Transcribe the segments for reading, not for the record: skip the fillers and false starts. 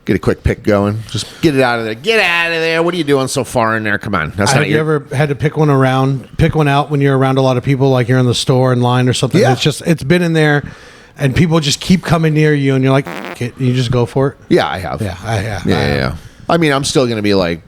Get a quick pick going. Just get it out of there. Get out of there. What are you doing so far in there? Come on. That's Have you ever had to pick one out when you're around a lot of people, like you're in the store in line or something? Yeah. It's been in there, and people just keep coming near you, and you're like, "F it," and you just go for it. Yeah, I have. Yeah. I mean, I'm still going to be like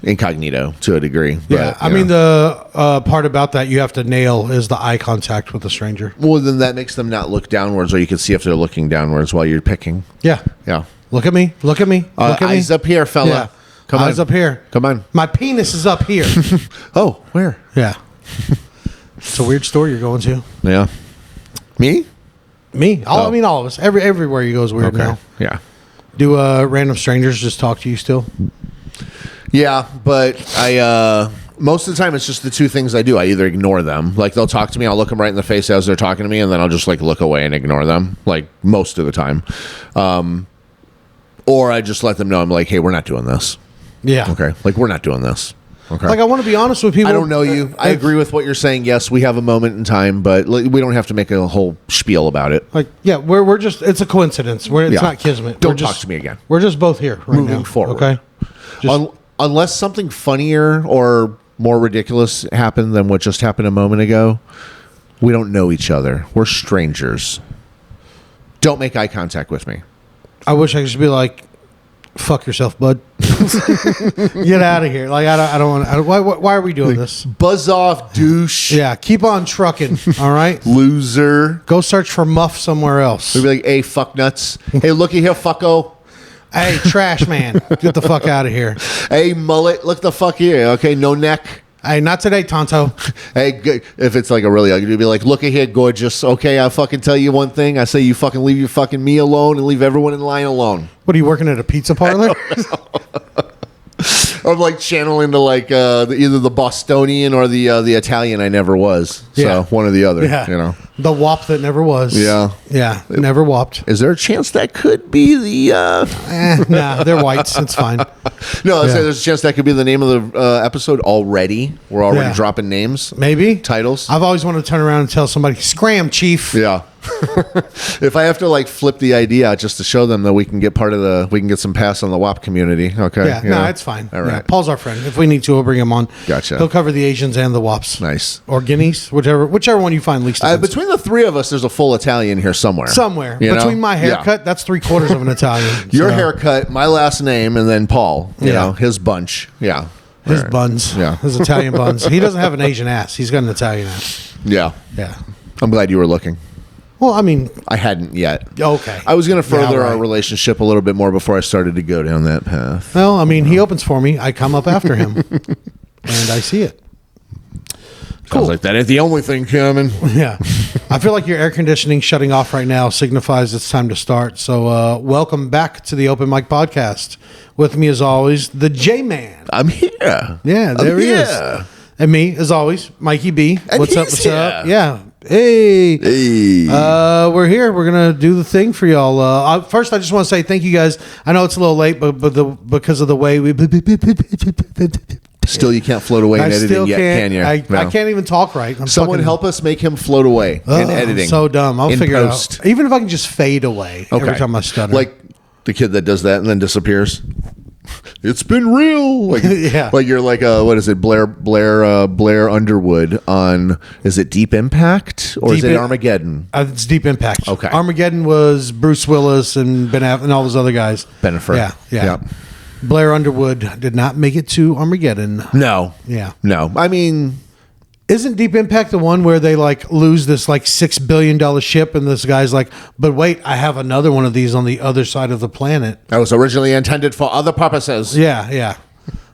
incognito to a degree. Yeah, But, I mean, the part about that you have to nail is the eye contact with a stranger. well, then that makes them not look downwards, or you can see if they're looking downwards while you're picking. Yeah. Yeah. Look at me. Look at me. Look at Eyes me. up here, fella. Yeah. Come Eyes on. up here. Come on. My penis is up here. Oh, where? Yeah. It's a weird store you're going to. Yeah. Me? Me. Oh. I mean, all of us. Everywhere you go is weird now. Yeah. Do random strangers just talk to you still? Yeah, but I most of the time it's just the two things I do. I either ignore them, like they'll talk to me, I'll look them right in the face as they're talking to me, and then I'll just like look away and ignore them, like most of the time. Or I just let them know I'm like, hey, we're not doing this. Yeah. Okay, like we're not doing this. Okay. Like, I want to be honest with people. I don't know you. I agree with what you're saying. Yes, we have a moment in time, but we don't have to make a whole spiel about it. Like, yeah, we're just, it's a coincidence. It's Yeah. not kismet. Don't We're just, talk to me again. We're just both here right Moving now, forward. Okay. Unless something funnier or more ridiculous happened than what just happened a moment ago, we don't know each other. We're strangers. Don't make eye contact with me. I wish I could just be like, fuck yourself, bud. Get out of here. Like, I don't want, why are we doing this? Buzz off, douche. Yeah. Keep on trucking. All right. Loser. Go search for muff somewhere else. We'd be like, hey, fuck nuts. Hey, looky here, fucko. Hey, trash man. Get the fuck out of here. Hey, mullet, look the fuck here. Okay, no neck. Hey, not today, Tonto. Hey, if it's like a really ugly, you'd be like, look at here, gorgeous. Okay, I'll fucking tell you one thing. I say you fucking leave your fucking me alone and leave everyone in line alone. What, are you working at a pizza parlor? I'm like channeling to like either the Bostonian or the Italian I never was. So Yeah. one or the other, Yeah. you know. The wop that never was. Yeah. Yeah, never whopped. Is there a chance that could be the... Nah, they're whites. It's fine. No, I'd Yeah. say there's a chance that could be the name of the episode already. We're already Yeah. dropping names. Maybe. Titles. I've always wanted to turn around and tell somebody, scram, chief. Yeah. If I have to like flip the idea out just to show them that we can get we can get some pass on the WAP community. Okay. Yeah, you no, know? it's fine. All Yeah, right. Paul's our friend. If we need to, we'll bring him on. Gotcha. He'll cover the Asians and the wops. Nice. Or guineas, whichever one you find least offensive. Between the three of us, there's a full Italian here somewhere. Somewhere. You know? Between my Yeah. haircut, that's 3/4 of an Italian. Your So, haircut, my last name, and then Paul. You Yeah. know, his bunch. Yeah. His All right. buns. Yeah. His Italian buns. He doesn't have an Asian ass. He's got an Italian ass. Yeah. Yeah. I'm glad you were looking. Well, I mean, I hadn't yet. okay. I was going to further Yeah, our right. relationship a little bit more before I started to go down that path. Well, I mean, he opens for me. I come up after him. And I see it. Sounds like that ain't the only thing coming. Yeah. I feel like your air conditioning shutting off right now signifies it's time to start. So welcome back to the Open Mic Podcast. With me, as always, the J-Man. I'm here. Yeah, there I'm he is. here. And me, as always, Mikey B. And What's up? he's What's up? here. Yeah. Hey. Hey. We're here. We're gonna do the thing for y'all. First, I just want to say thank you guys. I know it's a little late, but because of the way we Still, you can't float away in editing yet, can you? I No. can't even talk right. Someone help us make him float away in editing. So dumb. I'll in figure post. it out. Even if I can just fade away every time I stutter. Like the kid that does that and then disappears. It's been real. Like, Yeah. Like you're like what is it? Blair Underwood on, is it Deep Impact or is Deep it In- Armageddon? It's Deep Impact. Okay. Armageddon was Bruce Willis and Ben Affleck and all those other guys. Ben Affleck. Yeah. Yep. Blair Underwood did not make it to Armageddon. No. Yeah. No. I mean, Isn't Deep Impact the one where they like lose this like $6 billion ship and this guy's like, but wait, I have another one of these on the other side of the planet. that was originally intended for other purposes. Yeah, yeah.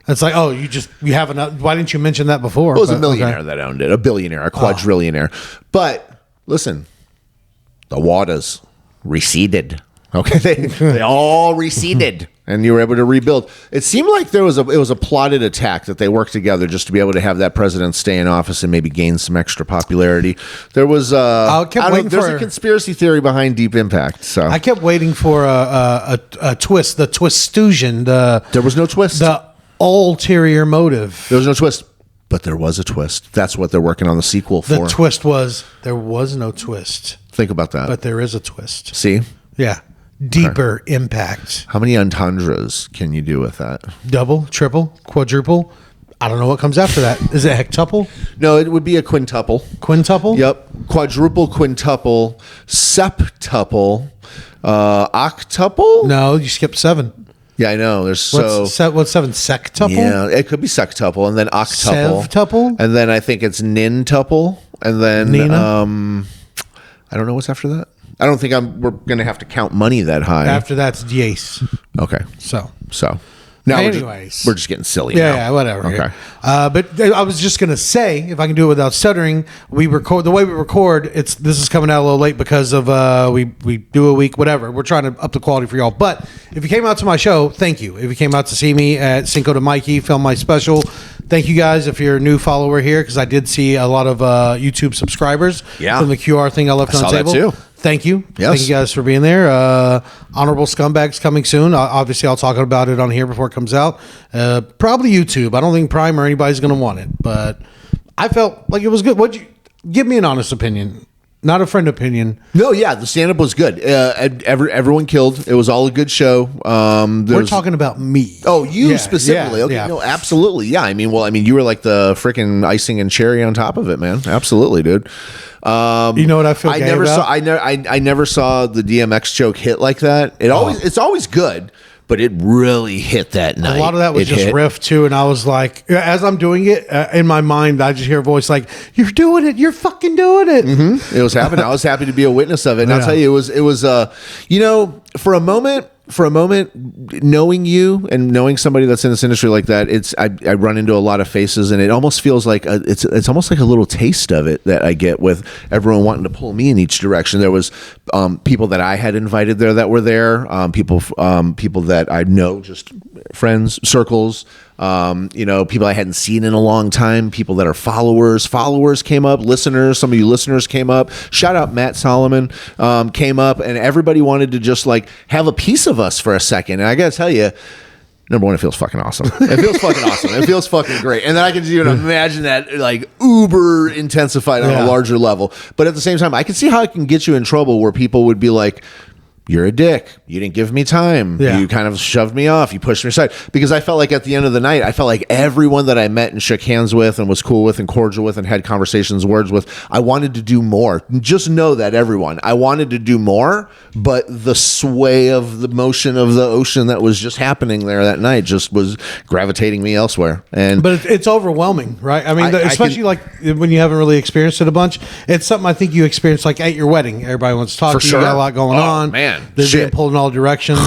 It's like, oh, you have another. Why didn't you mention that before? It was a But, millionaire okay. that owned it, a billionaire, a quadrillionaire. But listen, the waters receded. Okay, they all receded, and you were able to rebuild. It seemed like it was a plotted attack that they worked together just to be able to have that president stay in office and maybe gain some extra popularity. There was kept waiting there's for- a conspiracy theory behind Deep Impact. So I kept waiting for a twist, the twistusion, there was no twist. the ulterior motive. There was no twist, but there was a twist. That's what they're working on the sequel The for. twist was there was no twist, Think about that. but there is a twist. See, Yeah. deeper impact. How many entendres can you do with that? Double, triple, quadruple. I don't know what comes after that. Is it hectuple? No, it would be a quintuple. Quintuple? Yep. Quadruple, quintuple, septuple, octuple. No, you skipped 7. Yeah, I know. There's What's 7? Sectuple? Yeah, it could be sectuple, and then octuple, Sevtuple? and then I think it's nintuple, and then Nina? I don't know what's after that. I don't think we're gonna have to count money that high. After that's dies. Okay, So. now Anyways. we're just getting silly. now. Yeah, whatever. Okay. But I was just gonna say, if I can do it without stuttering, we record the way we record. This is coming out a little late because of we do a week, whatever. We're trying to up the quality for y'all. But if you came out to my show, thank you. If you came out to see me at Cinco de Mikey, film my special, thank you guys. If you're a new follower here, because I did see a lot of YouTube subscribers from the QR thing I left on saw the that table. too. Thank you. Yes. Thank you guys for being there. Honorable Scumbags coming soon. Obviously, I'll talk about it on here before it comes out. Probably YouTube. I don't think Prime or anybody's going to want it, but I felt like it was good. Give me an honest opinion, not a friend opinion. No, yeah, the stand-up was good. Everyone killed. It was all a good show. We're talking about me. Oh, you Yeah, specifically? yeah, Okay, yeah. no, absolutely. Yeah, I mean, you were like the freaking icing and cherry on top of it, man. Absolutely, dude. You know what I feel? I gay never about? saw. I never saw the DMX joke hit like that. It's always good, but it really hit that night. A lot of that was It just hit. riff too, and I was like, as I'm doing it in my mind, I just hear a voice like, "You're doing it. You're fucking doing it." Mm-hmm. It was happening. I was happy to be a witness of it. And I'll Yeah. tell you, it was for a moment, knowing you and knowing somebody that's in this industry like that, I run into a lot of faces, and it almost feels like it's almost like a little taste of it that I get with everyone wanting to pull me in each direction. There was people that I had invited there that were there, people that I know, just friends, circles. People I hadn't seen in a long time, people that are followers came up, listeners, some of you listeners came up. Shout out Matt Solomon, came up, and everybody wanted to just like have a piece of us for a second. And I gotta tell you, number one, it feels fucking awesome. It feels fucking awesome. It feels fucking great. And then I can just even imagine that like uber intensified on a larger level. But at the same time, I can see how it can get you in trouble where people would be like, "You're a dick. You didn't give me time. Yeah. You kind of shoved me off. You pushed me aside." Because I felt like at the end of the night, I felt like everyone that I met and shook hands with and was cool with and cordial with and had conversations, words with, I wanted to do more. Just know that, everyone. I wanted to do more, but the sway of the motion of the ocean that was just happening there that night just was gravitating me elsewhere. And But it's overwhelming, right? I mean, I especially can- like when you haven't really experienced it a bunch. It's something I think you experienced like at your wedding. Everybody wants to talk For to you. sure. You got a lot going Oh, on. man. They're being Shit. pulled in all directions.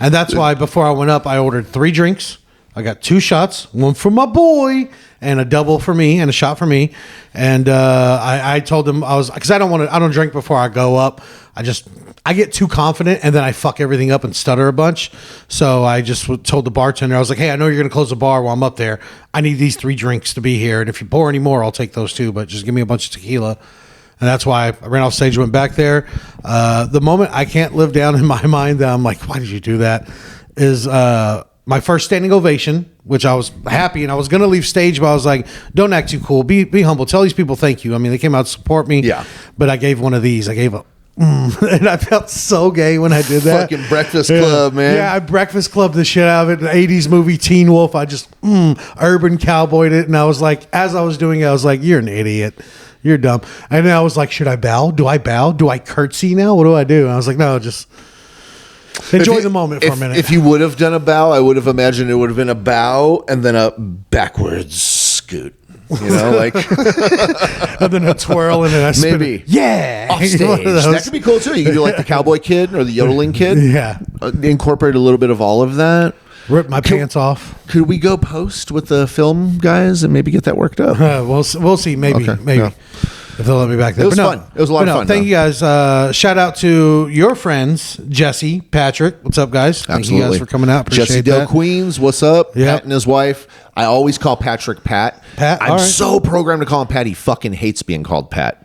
And that's why before I went up, I ordered 3 drinks. I got 2 shots, one for my boy and a double for me and a shot for me. And I told him because I don't drink before I go up. I get too confident and then I fuck everything up and stutter a bunch. So I just told the bartender, I was like, "Hey, I know you're going to close the bar while I'm up there. I need these 3 drinks to be here. And if you pour any more, I'll take those too. But just give me a bunch of tequila." And that's why I ran off stage, went back there. The moment I can't live down in my mind that I'm like, "Why did you do that?" is my first standing ovation, which I was happy, and I was going to leave stage, but I was like, "Don't act too cool. Be humble. Tell these people thank you." I mean, they came out to support me. Yeah. But I gave one of these. I gave a and I felt so gay when I did that. Fucking Breakfast Club, man. Yeah, I Breakfast Club the shit out of it. The 80s movie Teen Wolf. I just urban cowboyed it. And I was like, as I was doing it, I was like, "You're an idiot. You're dumb." And then I was like, "Should I bow? Do I bow? Do I curtsy now? What do I do?" And I was like, "No, just enjoy the moment for a minute." If you would have done a bow, I would have imagined it would have been a bow and then a backwards scoot. You know, like and then a twirl and then I spin maybe it. Yeah. off One stage. of those. That could be cool too. You could do like the cowboy kid or the yodeling kid. Yeah. Incorporate a little bit of all of that. Rip my pants off. Could we go post with the film guys and maybe get that worked up? We'll see. Maybe. Okay, Maybe. yeah. If they'll let me back there. It was But no, fun. It was a lot but of no, fun, Thank though. you guys. Shout out to your friends, Jesse, Patrick. What's up, guys? Thank you guys for coming out. Appreciate Jesse Del that. Queens, what's up? Yep. Pat and his wife. I always call Patrick Pat. Pat, I'm all right. so programmed to call him Pat. He fucking hates being called Pat.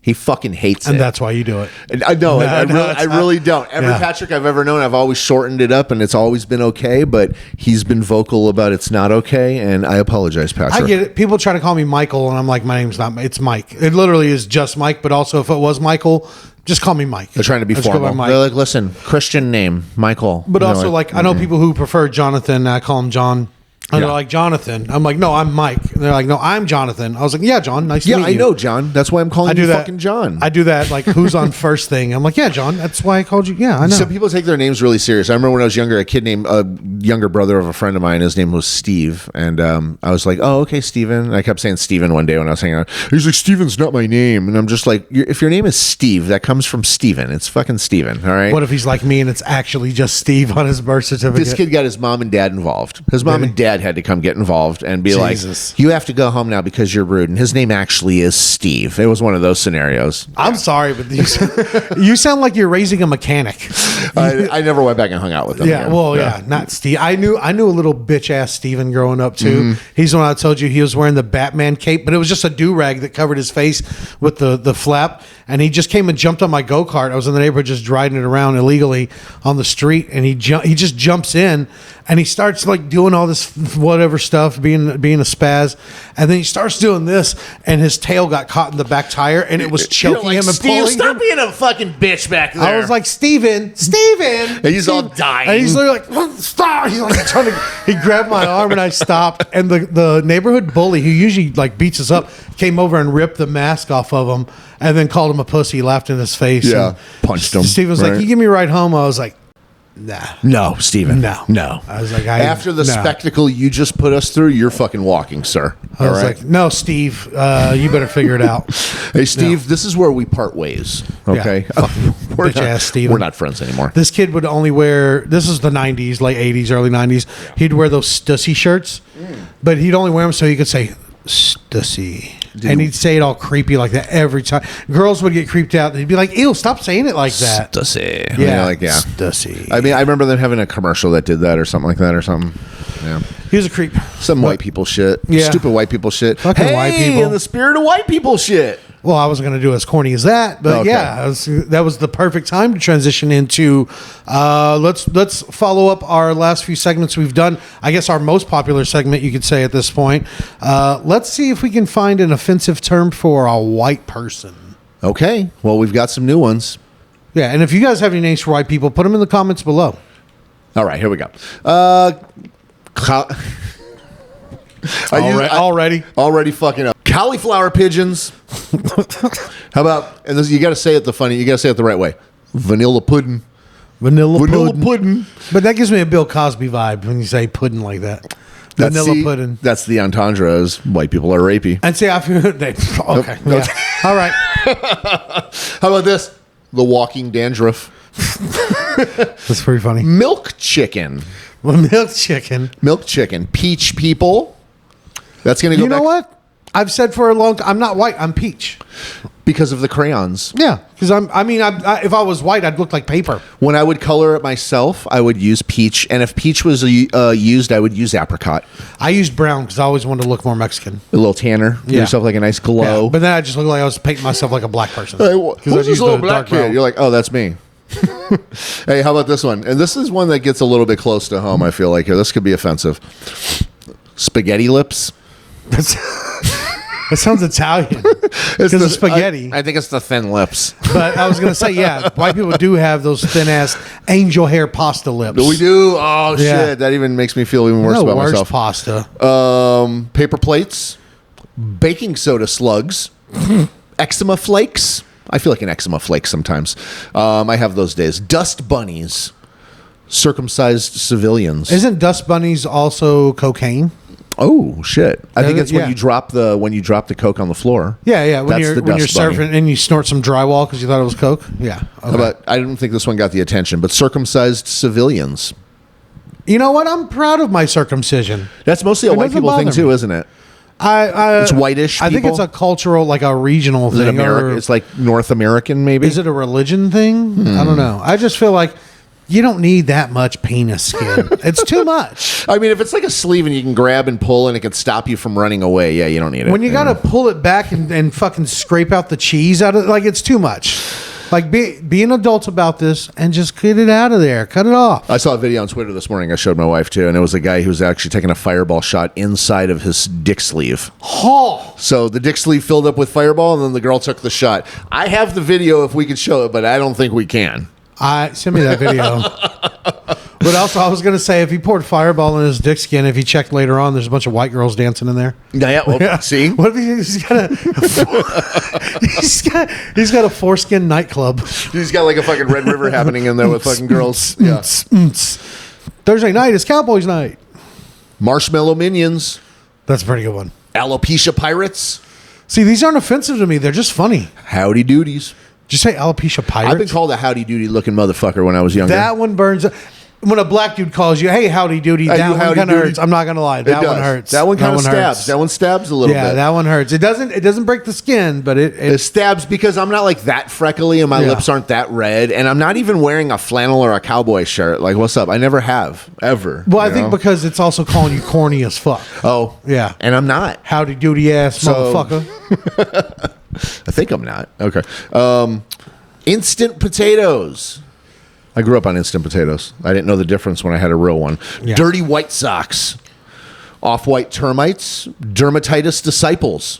He fucking hates And it. that's why you do it. And I know. No, I it's not. really don't. Every Yeah. Patrick I've ever known, I've always shortened it up, and it's always been okay. But he's been vocal about it's not okay, and I apologize, Patrick. I get it. People try to call me Michael, and I'm like, my name's not. It's Mike. It literally is just Mike. But also, if it was Michael, Just call me Mike. They're trying to be Let's go by formal. Mike. They're like, listen, Christian name, Michael. But And they're also, like, I know people who prefer Jonathan. I call him John. And Yeah. they're like, Jonathan. I'm like, no, I'm Mike. And they're like, no, I'm Jonathan. I was like, yeah, John. Nice to yeah, meet you. I know, John. That's why I'm calling I do you that. fucking John. I do that. Like, who's on first thing? I'm like, yeah, John. That's why I called you. Yeah, I know. Some people take their names really serious. I remember when I was younger, a kid named a younger brother of a friend of mine. His name was Steve, and I was like, "Oh, okay, Steven." And I kept saying Steven one day when I was hanging out. He's like, "Steven's not my name," and I'm just like, "If your name is Steve, that comes from Steven. It's fucking Steven, all right." What if he's like me and it's actually just Steve on his birth certificate? This kid got his mom and dad involved. His mom Really? and dad had to come get involved and be Jesus. like, "You have to go home now because you're rude." And his name actually is Steve. It was one of those scenarios. I'm sorry, but you sound like you're raising a mechanic. I never went back and hung out with them. Yeah, again. well, yeah, not Steve. I knew a little bitch ass Steven growing up too. He's the one I told you he was wearing the Batman cape, but it was just a do rag that covered his face with the flap. And he just came and jumped on my go kart. I was in the neighborhood just riding it around illegally on the street, and he just jumps in and he starts like doing all this whatever stuff, being a spaz, and then he starts doing this, and his tail got caught in the back tire, and it was choking You're like, him and Steve, pulling stop him. being a fucking bitch back there. I was like, Steven. And he's all Steve." dying. And he's like, stop. He's like trying to, he grabbed my arm and I stopped. And the neighborhood bully, who usually like beats us up, came over and ripped the mask off of him and then called him a pussy, laughed in his face. Yeah. and Punched him. Steven was like, Right. you give me a ride home? I was like, nah. No, Steven. No. I was like, After the no. spectacle you just put us through, you're fucking walking, sir. I was like, no, Steve, you better figure it out. Hey, Steve, this is where we part ways. Okay, we're bitch ass Steven. We're not friends anymore. This kid would only wear, this is the 90s, late 80s, early 90s. He'd wear those Stussy shirts, but he'd only wear them so he could say Stussy. And he'd say it all creepy like that every time. Girls would get creeped out. They'd be like, ew, stop saying it like that. Stussy. Yeah, like yeah. Stussy. I mean, I remember them having a commercial that did that or something like that or something. Yeah, He was a creep. some white people shit. Yeah. Stupid white people shit. Fucking hey, white people. in the spirit of white people shit. Well, I wasn't going to do as corny as that, but Okay. yeah, that was the perfect time to transition into. Let's follow up our last few segments we've done. I guess our most popular segment, you could say at this point. Let's see if we can find an offensive term for a white person. Okay, well, we've got some new ones. Yeah, and if you guys have any names for white people, put them in the comments below. All right, here we go. Already? Already fucking up. Cauliflower pigeons. How about, and this, you got to say it the right way. Vanilla pudding. Vanilla pudding. pudding. But that gives me a Bill Cosby vibe when you say pudding like that. Vanilla pudding. That's the entendre as white people are rapey. And say, I feel, okay. Nope. Yeah. All right. How about this? The walking dandruff. That's pretty funny. Milk chicken. Well, milk chicken. Milk chicken. Peach people. That's going to go You know back what? I've said for a long time, I'm not white. I'm peach. because of the crayons. Yeah, because if I was white, I'd look like paper. When I would color it myself, I would use peach. And if peach was used, I would use apricot. I used brown because I always wanted to look more Mexican. A little tanner. Give Yeah. yourself like a nice glow. Yeah, but then I just looked like I was painting myself like a black person. Hey, Because who's I'd this use little the black dark kid? brown. You're like, oh, that's me. Hey, how about this one? And this is one that gets a little bit close to home, I feel like. Here, this could be offensive. Spaghetti lips. That sounds Italian. It's Because of spaghetti. I think it's the thin lips. But I was going to say, yeah, white people do have those thin-ass angel hair pasta lips. We do. Oh, Yeah. shit. That even makes me feel even worse No about worse myself. pasta. Paper plates. Baking soda slugs. Eczema flakes. I feel like an eczema flake sometimes. I have those days. Dust bunnies. Circumcised civilians. Isn't dust bunnies also cocaine? Oh shit! I think it's yeah. when you drop the coke on the floor. Yeah. When That's the you're dust bunny. surfing and you snort some drywall because you thought it was coke. Yeah. Okay. But I don't think this one got the attention. But circumcised civilians. You know what? I'm proud of my circumcision. That's mostly a It white doesn't people thing bother too, me. isn't it? It's whitish I think people? it's a cultural, like a regional Is it thing. America? or- It's like North American, maybe. is it a religion thing? I don't know. I just feel like you don't need that much penis skin. It's too much. I mean, if it's like a sleeve and you can grab and pull and it can stop you from running away, yeah, you don't need it. When you got to pull it back and fucking scrape out the cheese out of it, like it's too much. Like, be an adult about this and just get it out of there. Cut it off. I saw a video on Twitter this morning. I showed my wife too, and it was a guy who was actually taking a fireball shot inside of his dick sleeve. Oh. So the dick sleeve filled up with fireball, and then the girl took the shot. I have the video if we could show it, but I don't think we can. Send me that video. But also, I was going to say, if he poured fireball in his dick skin, if he checked later on, there's a bunch of white girls dancing in there. Yeah, well, see? What if he's got a foreskin nightclub? He's got like a fucking Red River happening in there with fucking girls. Yeah. Thursday night is Cowboys night. Marshmallow Minions. That's a pretty good one. Alopecia Pirates. See, these aren't offensive to me. They're just funny. Howdy Doodies. Did you say alopecia pirate? I've been called a howdy doody looking motherfucker when I was younger. That one burns. When a black dude calls you, hey, howdy doody, that one kind of hurts. I'm not going to lie. That one hurts. That one kind of stabs. Hurts. That one stabs a little bit. Yeah, that one hurts. It doesn't break the skin, but it stabs because I'm not like that freckly and my lips aren't that red. And I'm not even wearing a flannel or a cowboy shirt. Like, what's up? I never have, ever. Well, I think because it's also calling you corny as fuck. Oh. Yeah. And I'm not. Howdy doody ass motherfucker. I think I'm not. Okay. Instant potatoes. I grew up on instant potatoes. I didn't know the difference when I had a real one. Yeah. Dirty White Socks. Off-white termites. Dermatitis disciples.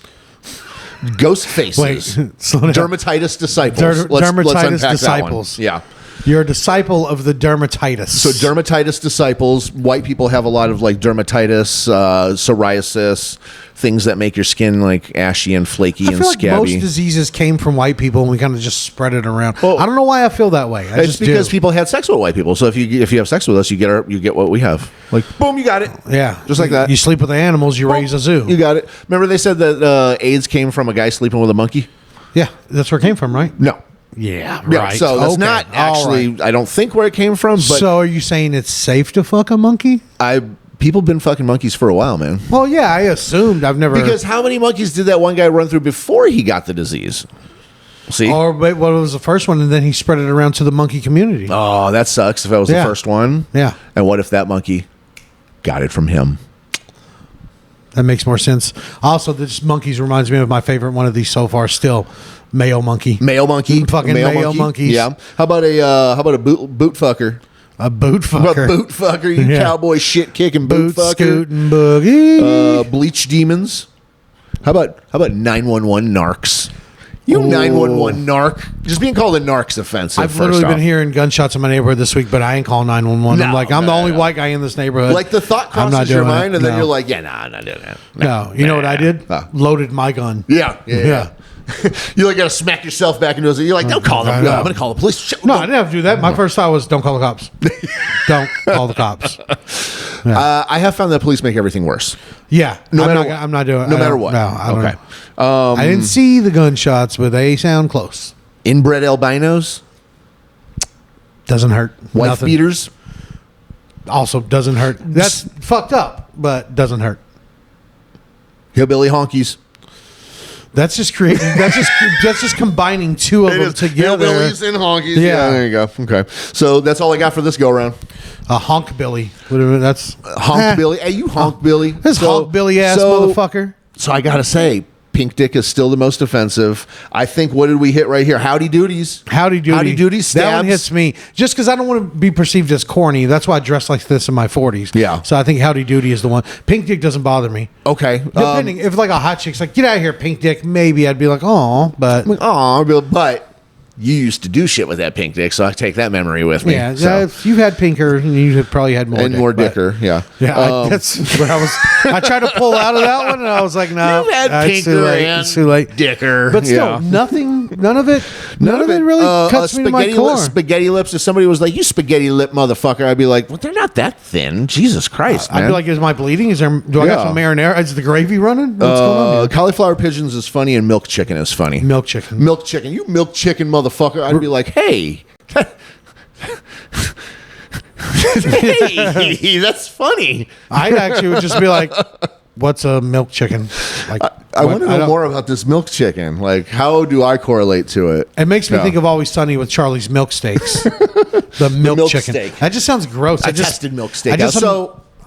Ghost faces. Wait, dermatitis disciples. Dermatitis disciples. Yeah. You're a disciple of the dermatitis. So dermatitis disciples, white people have a lot of like dermatitis, psoriasis, things that make your skin like ashy and flaky and scabby. Like most diseases came from white people and we kind of just spread it around. Well, I don't know why I feel that way. It's because people had sex with white people. So if you have sex with us, you get what we have. Like boom, you got it. Yeah. Just like that. You sleep with the animals, you raise a zoo. You got it. Remember they said that AIDS came from a guy sleeping with a monkey? Yeah, that's where it came from, right? No. Yeah, right. So that's not actually, right. I don't think where it came from. But so are you saying it's safe to fuck a monkey? People been fucking monkeys for a while, man. Well, yeah, I assumed. I've never. Because how many monkeys did that one guy run through before he got the disease? See? Or wait, what was the first one and then he spread it around to the monkey community? Oh, that sucks if that was the first one. Yeah. And what if that monkey got it from him? That makes more sense. Also, this monkeys reminds me of my favorite one of these so far still. Mayo monkey. Mayo monkey. Fucking mayo monkeys. Yeah. How about a boot fucker? A boot fucker. A boot fucker, you cowboy shit kicking boot fucker. Scooting boogie. Bleach demons. How about 911 narcs? You 911 narc. Just being called a narc's offensive. I've literally been hearing gunshots in my neighborhood this week, but I ain't calling 911. No, I'm the only white guy in this neighborhood. Like the thought crosses your mind, and then you're like, yeah, I'm not doing that. No, you know what I did? Loaded my gun. Yeah. You like got to smack yourself back into it. You're like, don't call them. I'm going to call the police. Shit, no, I didn't have to do that. My first thought was, don't call the cops. Don't call the cops. Yeah. I have found that police make everything worse. Yeah, I'm not doing it. No matter what. No, I don't okay. know. I didn't see the gunshots, but they sound close. Inbred albinos. Doesn't hurt. Wife beaters. Also doesn't hurt. That's fucked up, but doesn't hurt. Hillbilly honkies. That's just creating. That's just combining two of them together. Hillbillies and honkies. Yeah, there you go. Okay, so that's all I got for this go round. A honk Billy. That's honk Billy. Hey, you honk Billy. This honk Billy ass motherfucker. So I gotta say, pink dick is still the most offensive. I think. What did we hit right here? Howdy doodies. Howdy doody. Howdy doodies. Stabs. That one hits me just because I don't want to be perceived as corny. That's why I dress like this in my 40s. Yeah. So I think howdy doody is the one. Pink dick doesn't bother me. Okay. Depending if like a hot chick's like, get out of here, pink dick. Maybe I'd be like, oh, but you used to do shit with that pink dick, so I take that memory with me. Yeah, so. You've had pinker, and you probably had more. And dick, more dicker, yeah. Yeah, that's where I was. I tried to pull out of that one, and I was like, no. You've had pinker and too late. Dicker. But still, nothing, none of it really cuts me to my core. Spaghetti lips, if somebody was like, you spaghetti lip motherfucker, I'd be like, well, they're not that thin. Jesus Christ, man. I'd be like, is my bleeding? Do I got some marinara? Is the gravy running? What's going on here? Cauliflower pigeons is funny, and milk chicken is funny. Milk chicken. You milk chicken motherfucker. I'd be like, hey, hey, that's funny. I actually would just be like, what's a milk chicken? Like, I want to know more about this milk chicken. Like, how do I correlate to it? It makes me think of Always Sunny with Charlie's milk steaks. the milk chicken. Steak. That just sounds gross. I tested milk steak.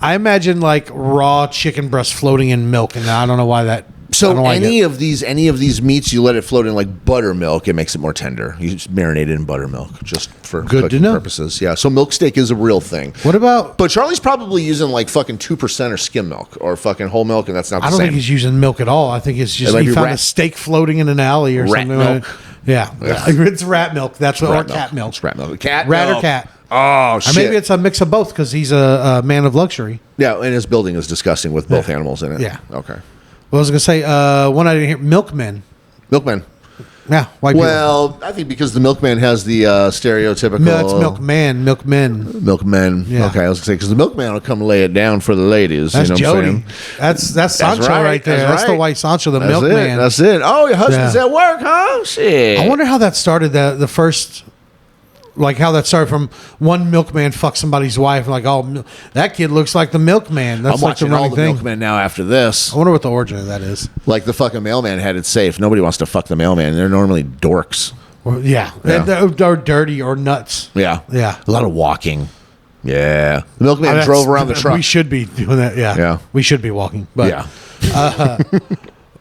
I imagine like raw chicken breast floating in milk, and I don't know why that. So don't like any of these meats, you let it float in like buttermilk, it makes it more tender. You just marinate it in buttermilk just for Good to cooking know. purposes. Yeah. So milk steak is a real thing. What about? But Charlie's probably using like fucking 2% or skim milk or fucking whole milk, and that's not the I don't same. think he's using milk at all. I think it's just It might he be found a rat- steak floating in an alley or rat something. milk. Yeah, it's rat milk. That's what, or cat milk. It's rat milk. Cat Rat or milk. cat. Oh, Or shit. maybe it's a mix of both because he's a man of luxury. Yeah, and his building is disgusting with both animals in it. Yeah. Okay. What was I going to say? One I didn't hear. Milkmen. Milkman. Yeah. White Well, I think because the milkman has the stereotypical. people. No, it's milkman. Milkmen. Milkman. Yeah. Okay, I was gonna say because the milkman will come lay it down for the ladies. That's you know Jody. what I'm saying? That's Sancho right there. That's the right. white Sancho, the That's milkman. It. That's it. Oh, your husband's Yeah. at work, huh? Shit. I wonder how that started. The first, like how that started from one milkman fuck somebody's wife, and like, oh, that kid looks like the milkman. That's I'm like the watching all running the thing. milkmen now after this. I wonder what the origin of that is. Like the fucking mailman had it safe. Nobody wants to fuck the mailman. They're normally dorks. Or, yeah, Yeah. They're dirty or nuts. Yeah. Yeah. A lot of walking. Yeah. The milkman That's- drove around the truck. We should be doing that. Yeah. Yeah. We should be walking. But yeah.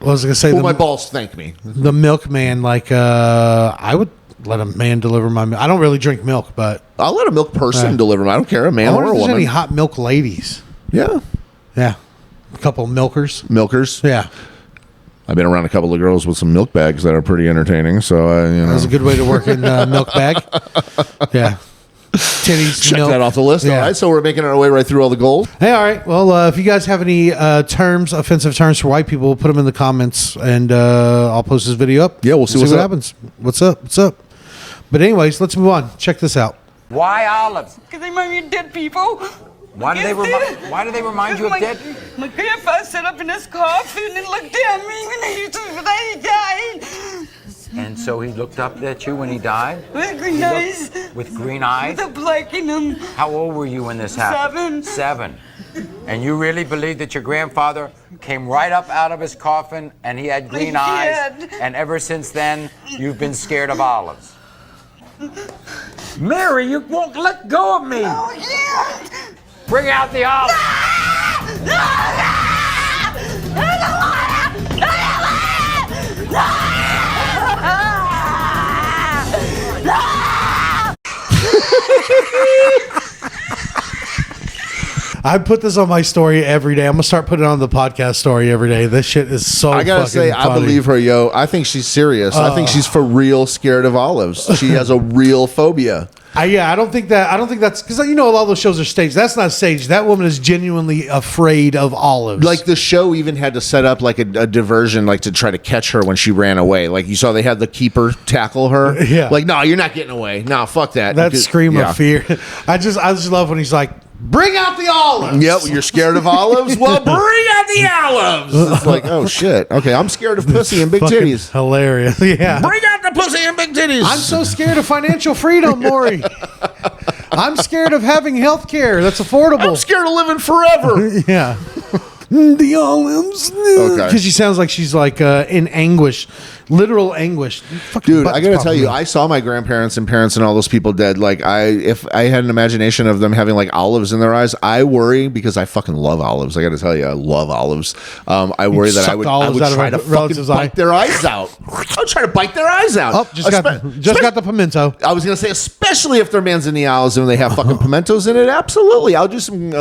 what was I gonna say? Well, my balls thank me. The milkman, like, I would let a man deliver my milk. I don't really drink milk, but I'll let a milk person deliver them. I don't care, a I man wonder or if a there's woman. any hot milk ladies. Yeah. Yeah. A couple milkers. Milkers. Yeah. I've been around a couple of girls with some milk bags that are pretty entertaining. So, you know. That's a good way to work in milk bag. Yeah. Titties, Check milk. that off the list. Yeah. All right. So we're making our way right through all the gold. Hey, all right. Well, if you guys have any offensive terms for white people, put them in the comments, and I'll post this video up. Yeah, we'll see what's what up. happens. What's up? What's up? But anyways, let's move on. Check this out. Why olives? Because they remind me of dead people. Why do they remind you of dead? My grandfather sat up in his coffin and looked at me when he died. And so he looked up at you when he died? With green eyes. With green eyes? With a black in them. How old were you when this happened? 7. 7. And you really believe that your grandfather came right up out of his coffin and he had green He eyes? did. And ever since then, you've been scared of olives? Mary, you won't let go of me! Oh, yeah. Bring out the olives! I put this on my story every day. I'm gonna start putting it on the podcast story every day. This shit is so. I gotta fucking say, I funny. believe her, yo. I think she's serious. I think she's for real scared of olives. She has a real phobia. I don't think that's because you know a lot of those shows are staged. That's not staged. That woman is genuinely afraid of olives. Like the show even had to set up like a diversion, like to try to catch her when she ran away. Like you saw, they had the keeper tackle her. Yeah. Like, no, you're not getting away. No, fuck that. that You could- scream yeah. of fear. I just love when he's like, "Bring out the olives." Yep, you're scared of olives? Well, bring out the olives. It's like, oh shit. Okay, I'm scared of pussy and big Fucking titties. hilarious. Yeah. Bring out the pussy and big titties. I'm so scared of financial freedom, Maury. I'm scared of having health care that's affordable. I'm scared of living forever. Yeah. The olives. Okay. Because she sounds like she's like in anguish, literal anguish. Fucking Dude, I buttons gotta popping tell you, out. I saw my grandparents and parents and all those people dead. Like, if I had an imagination of them having like olives in their eyes, I worry because I fucking love olives. I gotta tell you, I love olives. I worry that suck I would, the olives out of try a to fucking relative's eye. bite their eyes out. I would try to bite their eyes out. Oh, just got the pimento. I was gonna say, especially if they're manzanitas and they have fucking pimentos in it. Absolutely, I'll do some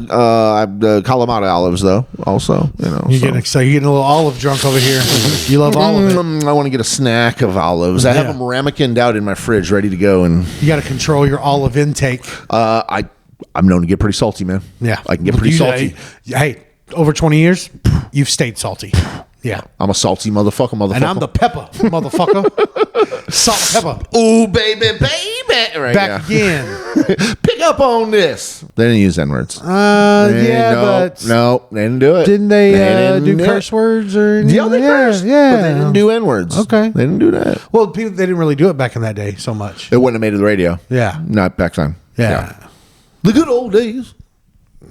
Kalamata olives though. Also, you know, You're so. getting excited. You're getting a little olive drunk over here. You love all of it. I want to get a snack of olives. I have Yeah. them ramekинed out in my fridge, ready to go. And You got to control your olive intake. I'm known to get pretty salty, man. Yeah, I can get pretty salty. Hey, over 20 years, you've stayed salty. Yeah, I'm a salty motherfucker. and I'm the pepper, motherfucker. Salt and pepper. ooh baby, baby. Right, Back yeah. again. Pick up on this. They didn't use N words. Yeah, no, but no, they didn't do it. didn't they, didn't do curse words or anything? Yeah, they cursed. Yeah, but they didn't do N words. Okay. they didn't do that. Well, people they didn't really do it back in that day so much. It wouldn't have made it to the radio. Yeah. not back then. Yeah. the good old days.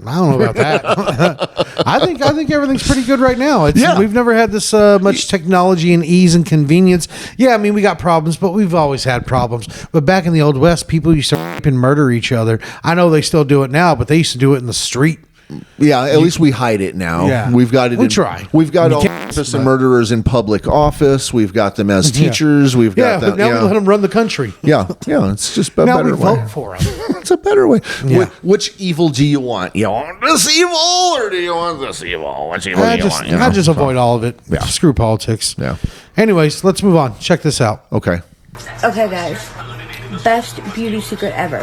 I don't know about that. I think everything's pretty good right now. Yeah. We've never had this much technology and ease and convenience. Yeah, I mean we got problems, but we've always had problems. But back in the old west, people used to rape and murder each other. I know they still do it now, but they used to do it in the street. Yeah, at least we hide it now. Yeah. We've got it. We try. We've got We all can't, rapists and but- murderers in public office. We've got them as teachers. We've got them. but now we let them run the country. Yeah, it's just a Now we better way. vote for them. It's a better way. Yeah. Which evil do you want? You want this evil or do you want this evil? Which evil I do you just, want? You I know? just avoid all of it. Yeah. Screw politics. Yeah. Anyways, let's move on. Check this out. Okay. Okay, guys. Best beauty secret ever.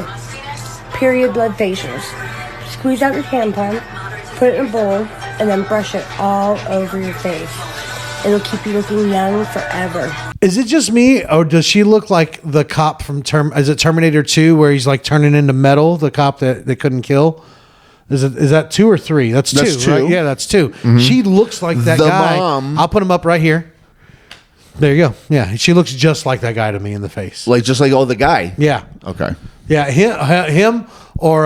Period blood facials. Squeeze out your tampon, put it in a bowl, and then brush it all over your face. It'll keep you looking young forever. Is it just me, or does she look like the cop from Is it Terminator 2, where he's like turning into metal? The cop that they couldn't kill. Is that 2 or 3? That's two. Right? Yeah, that's 2. She looks like that The guy. mom- I'll put him up right here. There you go. Yeah, she looks just like that guy to me in the face. Just like the guy. Yeah, Okay. yeah, him or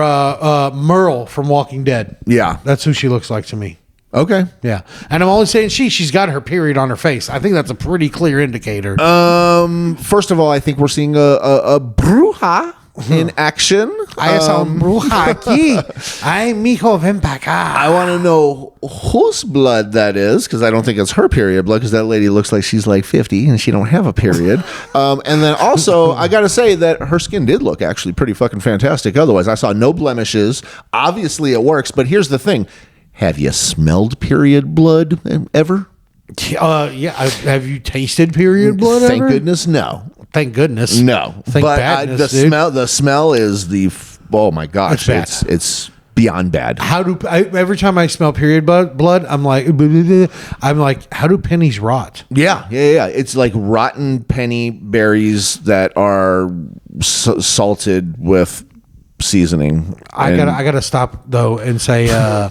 Merle from Walking Dead. Yeah. That's who she looks like to me. Okay. Yeah, and I'm only saying she's got her period on her face. I think that's a pretty clear indicator. First of all, I think we're seeing a bruja in action. I am bruja aquí. Ay, mijo, ven pa acá. I want to know whose blood that is because I don't think it's her period blood because that lady looks like she's like 50 and she don't have a period. And then also, I got to say that her skin did look actually pretty fucking fantastic. Otherwise, I saw no blemishes. Obviously, it works. But here's the thing. Have you smelled period blood ever? Yeah. Have you tasted period blood Thank ever? goodness, no. Thank goodness. No. Thank but badness, the dude. smell. The smell is oh my gosh, It's bad. it's beyond bad. Every time I smell period blood, I'm like, how do pennies rot? Yeah. It's like rotten penny berries that are salted with seasoning. I gotta stop though and say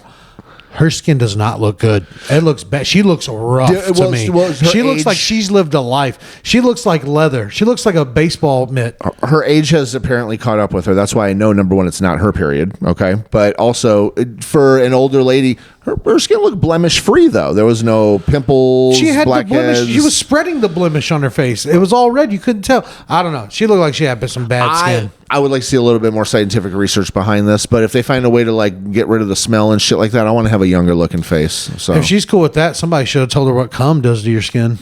her skin does not look good. It looks bad. She looks rough to me. She looks like she's lived a life. She looks like leather. She looks like a baseball mitt. Her age has apparently caught up with her. That's why I know, number one, it's not her period. Okay. But also, for an older lady, her skin looked blemish free, though. There was no pimples, She had the blemish. blackheads. She was spreading the blemish on her face. It was all red. You couldn't tell. I don't know. She looked like she had some bad skin. I would like to see a little bit more scientific research behind this, but if they find a way to get rid of the smell and shit like that, I want to have a younger looking face. So If she's cool with that, somebody should have told her what cum does to your skin.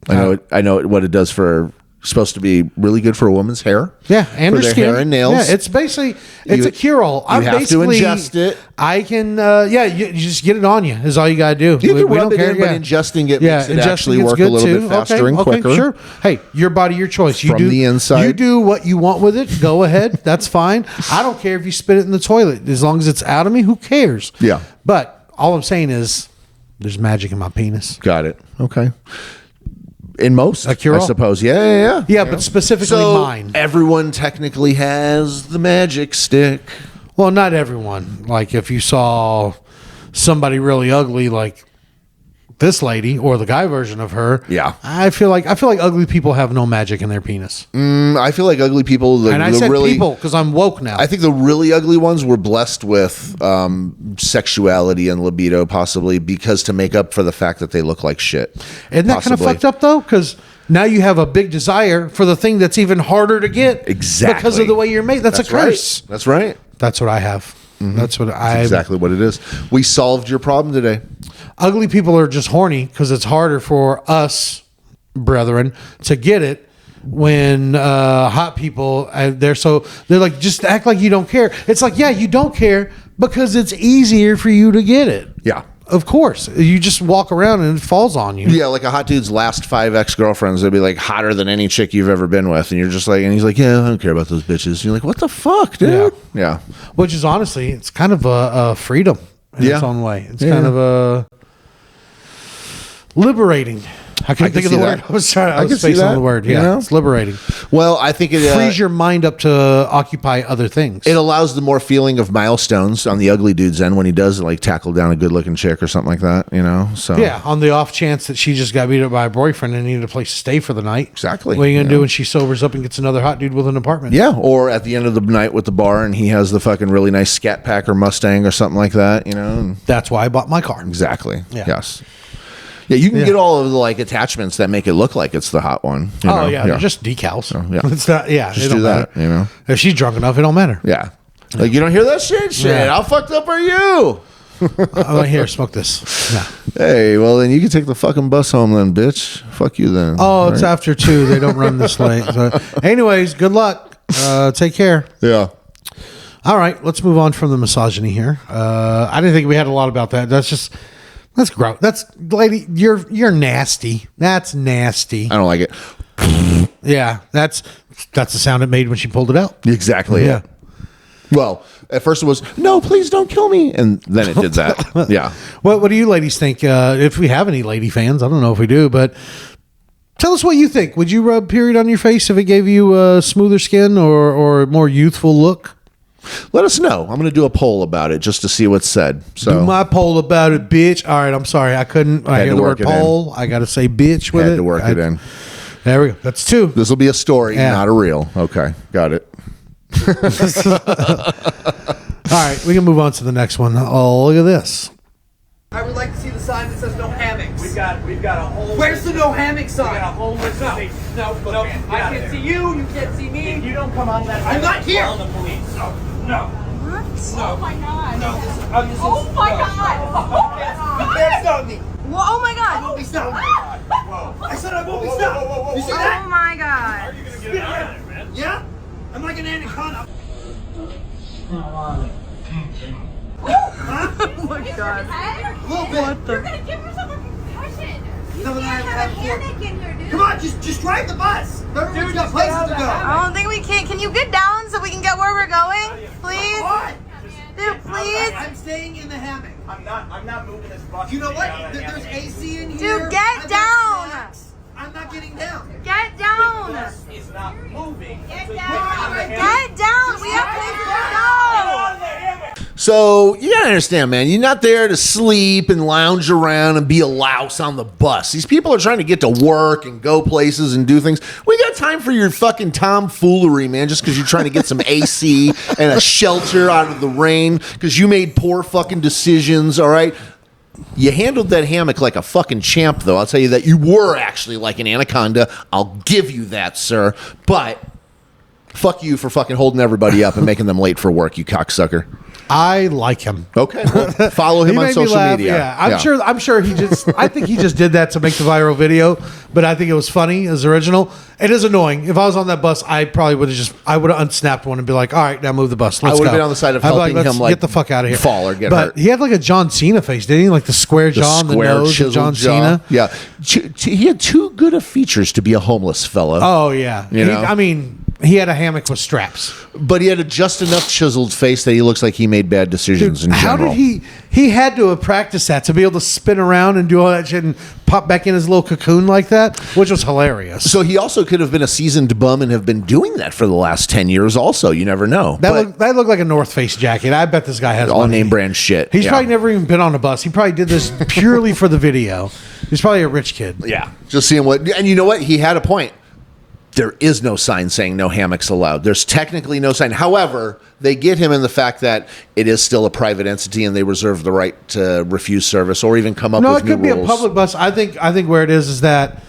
I know what it does for. Supposed to be really good for a woman's hair. Yeah, and for her their skin. hair and nails. Yeah, it's basically a cure-all. You have to ingest it. I can. You just get it on you. Is all you gotta do. You can rub it in, but ingesting it makes it actually work a little bit faster and quicker. Sure. Hey, your body, your choice. You From do the inside. You do what you want with it. Go ahead. That's fine. I don't care if you spit it in the toilet as long as it's out of me. Who cares? Yeah. But all I'm saying is, there's magic in my penis. Got it. Okay. In most, A cure-all? I suppose. Yeah. Yeah, but specifically mine. Everyone technically has the magic stick. Well, not everyone. Like if you saw somebody really ugly, like this lady or the guy version of her. Yeah. I feel like ugly people have no magic in their penis. I feel like ugly people. And I said people because I'm woke now. I think the really ugly ones were blessed with sexuality and libido, possibly because to make up for the fact that they look like shit. Isn't that kind of fucked up though? Because now you have a big desire for the thing that's even harder to get. Exactly. Because of the way you're made. That's a curse. Right. That's right. That's what I have. That's what I. Exactly what it is. We solved your problem today. Ugly people are just horny because it's harder for us, brethren, to get it when hot people they're like, just act like you don't care. It's like, yeah, you don't care because it's easier for you to get it. Yeah. Of course. You just walk around and it falls on you. Yeah, like a hot dude's last 5 ex-girlfriends, they'd be like hotter than any chick you've ever been with. And you're just like, and he's like, yeah, I don't care about those bitches. And you're like, what the fuck, dude? Yeah. Which is honestly, it's kind of a freedom in its own way. It's kind of a liberating. I couldn't think of the word. that. I was trying. I can was see spacing on that, the word. you Yeah, know? it's liberating. Well, I think it Frees your mind up to occupy other things. it allows the more feeling of milestones on the ugly dude's end when he does like tackle down a good looking chick or something like that, you know? So Yeah, on the off chance that she just got beat up by a boyfriend and needed a place to stay for the night. Exactly. What are you gonna Yeah. do when she sobers up and gets another hot dude with an apartment? Yeah, or at the end of the night with the bar and he has the fucking really nice Scat Pack or Mustang or something like that, you know? And That's why I bought my car. exactly. Yeah. Yes. Yeah, you can get all of the like attachments that make it look like it's the hot one. You know? They're just decals. yeah. It's not. Yeah, Just it don't do that, matter. you know? If she's drunk enough, it don't matter. Yeah. Like, you don't hear that shit? Shit, Yeah. how fucked up are you? Oh, here, smoke this. Yeah. Hey, well, then you can take the fucking bus home then, bitch. Fuck you then. Oh, it's after 2. They don't run this late. So, anyways, good luck. Take care. Yeah. All right, let's move on from the misogyny here. I didn't think we had a lot about that. That's gross. That's, lady, you're nasty. That's nasty. I don't like it. Yeah, that's the sound it made when she pulled it out. Exactly. Yeah. Well, at first it was, no, please don't kill me. And then it did that. Yeah. What do you ladies think? If we have any lady fans, I don't know if we do, but tell us what you think. Would you rub period on your face if it gave you smoother skin or a more youthful look? Let us know. I'm going to do a poll about it just to see what's said. So Do my poll about it, bitch. All right, I'm sorry. I couldn't. I Had hear to the work word it in. poll. I got to say bitch with had it. to work it in. There we go. That's 2. This will be a story, Yeah. not a reel. Okay. Got it. All right, we can move on to the next one. Oh, look at this. I would like to see the sign that says no hammocks. We've got a whole. Where's the no hammock sign? We got a whole list of things. No, I can't see you. You can't see me. If you don't come on that. I'm not here. Call the police. No. What? Oh my god. No, this is. Oh my god. You can't stop me. Well, oh my I god. won't be stopped. I said I won't be stopped. You see Oh that? my god. Yeah? I'm like an anaconda. Oh my god. A little bit. You're gonna give yourself a concussion. You No, no, can't I have a have hammock in here, dude. Come on, just drive the bus. Everyone's got places to go. I don't think we can. Can you get down so we can get where we're going? Please? What? Dude, please? I'm staying in the hammock. I'm not moving this bus. You know what? There's AC in here. Dude, get I've got down. snacks. I'm not getting down. Get down. Bus is not moving. Get So you down. get on the hammock. Get down. We have places to go. So you gotta understand, man. You're not there to sleep and lounge around and be a louse on the bus. These people are trying to get to work and go places and do things. We got time for your fucking tomfoolery, man. Just because you're trying to get some AC and a shelter out of the rain because you made poor fucking decisions. All right. You handled that hammock like a fucking champ, though. I'll tell you that you were actually like an anaconda. I'll give you that, sir. But fuck you for fucking holding everybody up and making them late for work, you cocksucker. I like him. Okay, well, follow him He on made me social laugh, media. Yeah, I'm sure he just. I think he just did that to make the viral video. But I think it was funny as original. It is annoying. If I was on that bus, I probably would have I would have unsnapped one and be like, "All right, now move the bus. Let's I would go." have been on the side of I'd be helping "Let's him, like, get the fuck out of here, fall or get but hurt. he had like a John Cena face, didn't he? Like the square jaw and the nose of chiseled John jaw. Cena. Yeah, he had too good of features to be a homeless fella. Oh yeah. You know? I mean, he had a hammock with straps. But he had a just enough chiseled face that he looks like he made bad decisions in How general. did he had to have practiced that to be able to spin around and do all that shit and pop back in his little cocoon like that, which was hilarious. So he also could have been a seasoned bum and have been doing that for the last 10 years also. You never know. But That looked like a North Face jacket. I bet this guy has all money. name brand shit. He's Yeah. probably never even been on a bus. He probably did this purely for the video. He's probably a rich kid. Yeah. Just seeing what. And you know what? He had a point. There is no sign saying no hammocks allowed. There's technically no sign. However, they get him in the fact that it is still a private entity and they reserve the right to refuse service or even come up No, with it new could be rules. a public bus. I think where it is that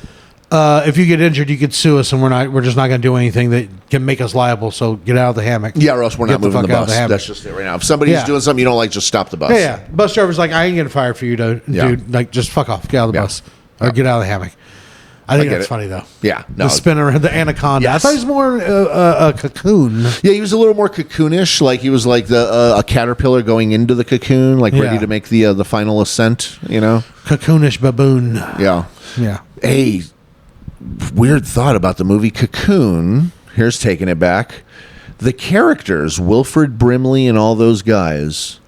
if you get injured, you could sue us, and we're just not going to do anything that can make us liable. So get out of the hammock. Yeah, or else we're not Get the moving the fuck out of bus. the hammock. That's just it right now. If somebody's Yeah. doing something you don't like, just stop the bus. Yeah. Bus driver's like, I ain't getting fired for you to Yeah. do, like, just fuck off. Get out of the Yeah. bus. Or get out of the hammock. I think get that's it. funny, though. Yeah, no. The spinner, the anaconda. Yes. I thought he was more a cocoon. Yeah, he was a little more cocoonish. Like he was like a caterpillar going into the cocoon, like ready Yeah. to make the final ascent. You know? Cocoonish baboon. Yeah. Yeah. Hey, weird thought about the movie Cocoon. Here's taking it back. The characters, Wilfred Brimley and all those guys.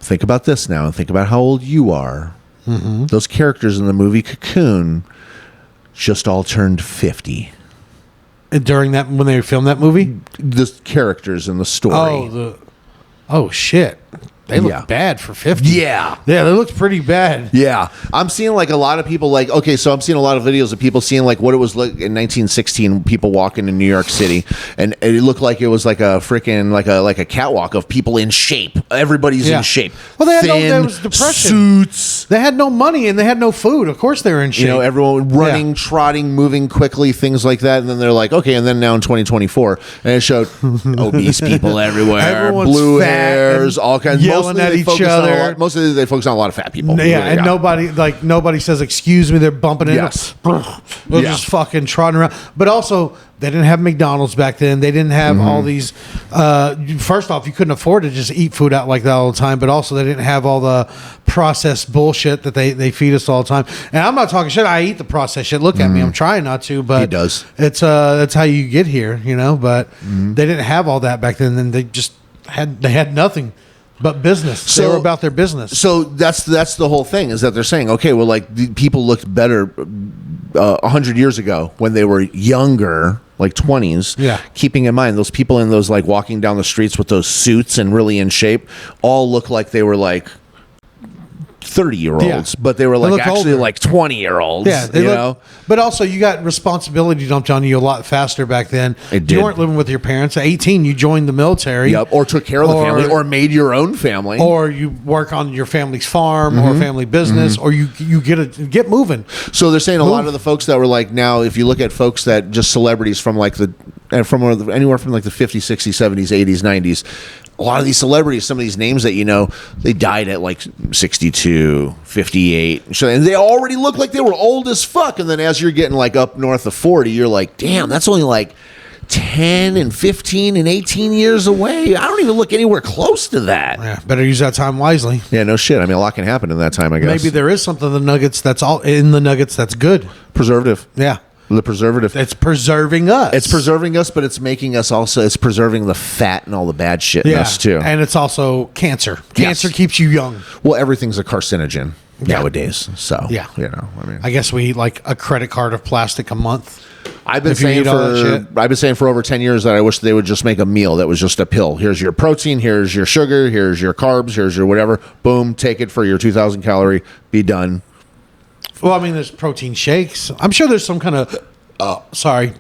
Think about this now and think about how old you are. Mm-hmm. Those characters in the movie Cocoon just all turned 50. And during that, when they filmed that movie? The characters in the story. Oh, shit. They look Yeah. bad for 50. Yeah. Yeah, they look pretty bad. Yeah, I'm seeing like a lot of people like, okay, so I'm seeing a lot of videos of people seeing like what it was like in 1916, people walking in New York City, and it looked like it was like a freaking like a catwalk of people in shape. Everybody's Yeah. in shape. Well, they had Thin there was depression. suits. They had no money and they had no food. Of course they were in shape. You know, everyone running, Yeah. trotting, moving quickly, things like that. And then they're like, okay, and then now in 2024, and it showed obese people everywhere, Everyone's blue fat hairs, and all kinds. yelling at each other. Mostly they focus on a lot of fat people. Yeah, and nobody says excuse me. They're bumping into. Yes. They're Yeah. just fucking trotting around. But also, they didn't have McDonald's back then. They didn't have all these. First off, you couldn't afford to just eat food out like that all the time. But also, they didn't have all the processed bullshit that they feed us all the time. And I'm not talking shit. I eat the processed shit. Look at me. I'm trying not to, but He does. It's that's how you get here, you know. But they didn't have all that back then. And they just had nothing but business. They were about their business. So that's the whole thing, is that they're saying, okay, well, like the people looked better 100 years ago when they were younger, like 20s. Yeah. Keeping in mind those people in those like walking down the streets with those suits and really in shape all look like they were like 30-year-olds, Yeah. but they were They like look actually older. like 20-year-olds. Yeah, you know. But also, you got responsibility dumped on you a lot faster back then. It You did. weren't living with your parents. At 18, you joined the military. Yep. Or took care of the Or- family, or made your own family. Or you work on your family's farm Mm-hmm. or family business, or you get moving. So they're saying a lot of the folks that were like, now if you look at folks that just celebrities from like anywhere from like the 50s, 60s, 70s, 80s, 90s, a lot of these celebrities, some of these names that you know, they died at like 62, 58. So, and they already look like they were old as fuck. And then as you're getting like up north of 40, you're like, damn, that's only like 10 and 15 and 18 years away. I don't even look anywhere close to that. Yeah, better use that time wisely. Yeah, no shit. I mean, a lot can happen in that time, I guess. Maybe there is something in the nuggets that's good. Preservative. Yeah. The preservative. It's preserving us. It's preserving us, but it's making us also, it's preserving the fat and all the bad shit in us too. And it's also cancer. Yes. Cancer keeps you young. Well, everything's a carcinogen Yeah. nowadays. So, Yeah. you know, I mean, I guess we eat like a credit card of plastic a month. I've been if you saying eat all that shit. I've been saying for over 10 years that I wish they would just make a meal that was just a pill. Here's your protein, here's your sugar, here's your carbs, here's your whatever. Boom, take it for your 2,000 calorie, be done. Well, I mean, there's protein shakes. I'm sure there's some kind of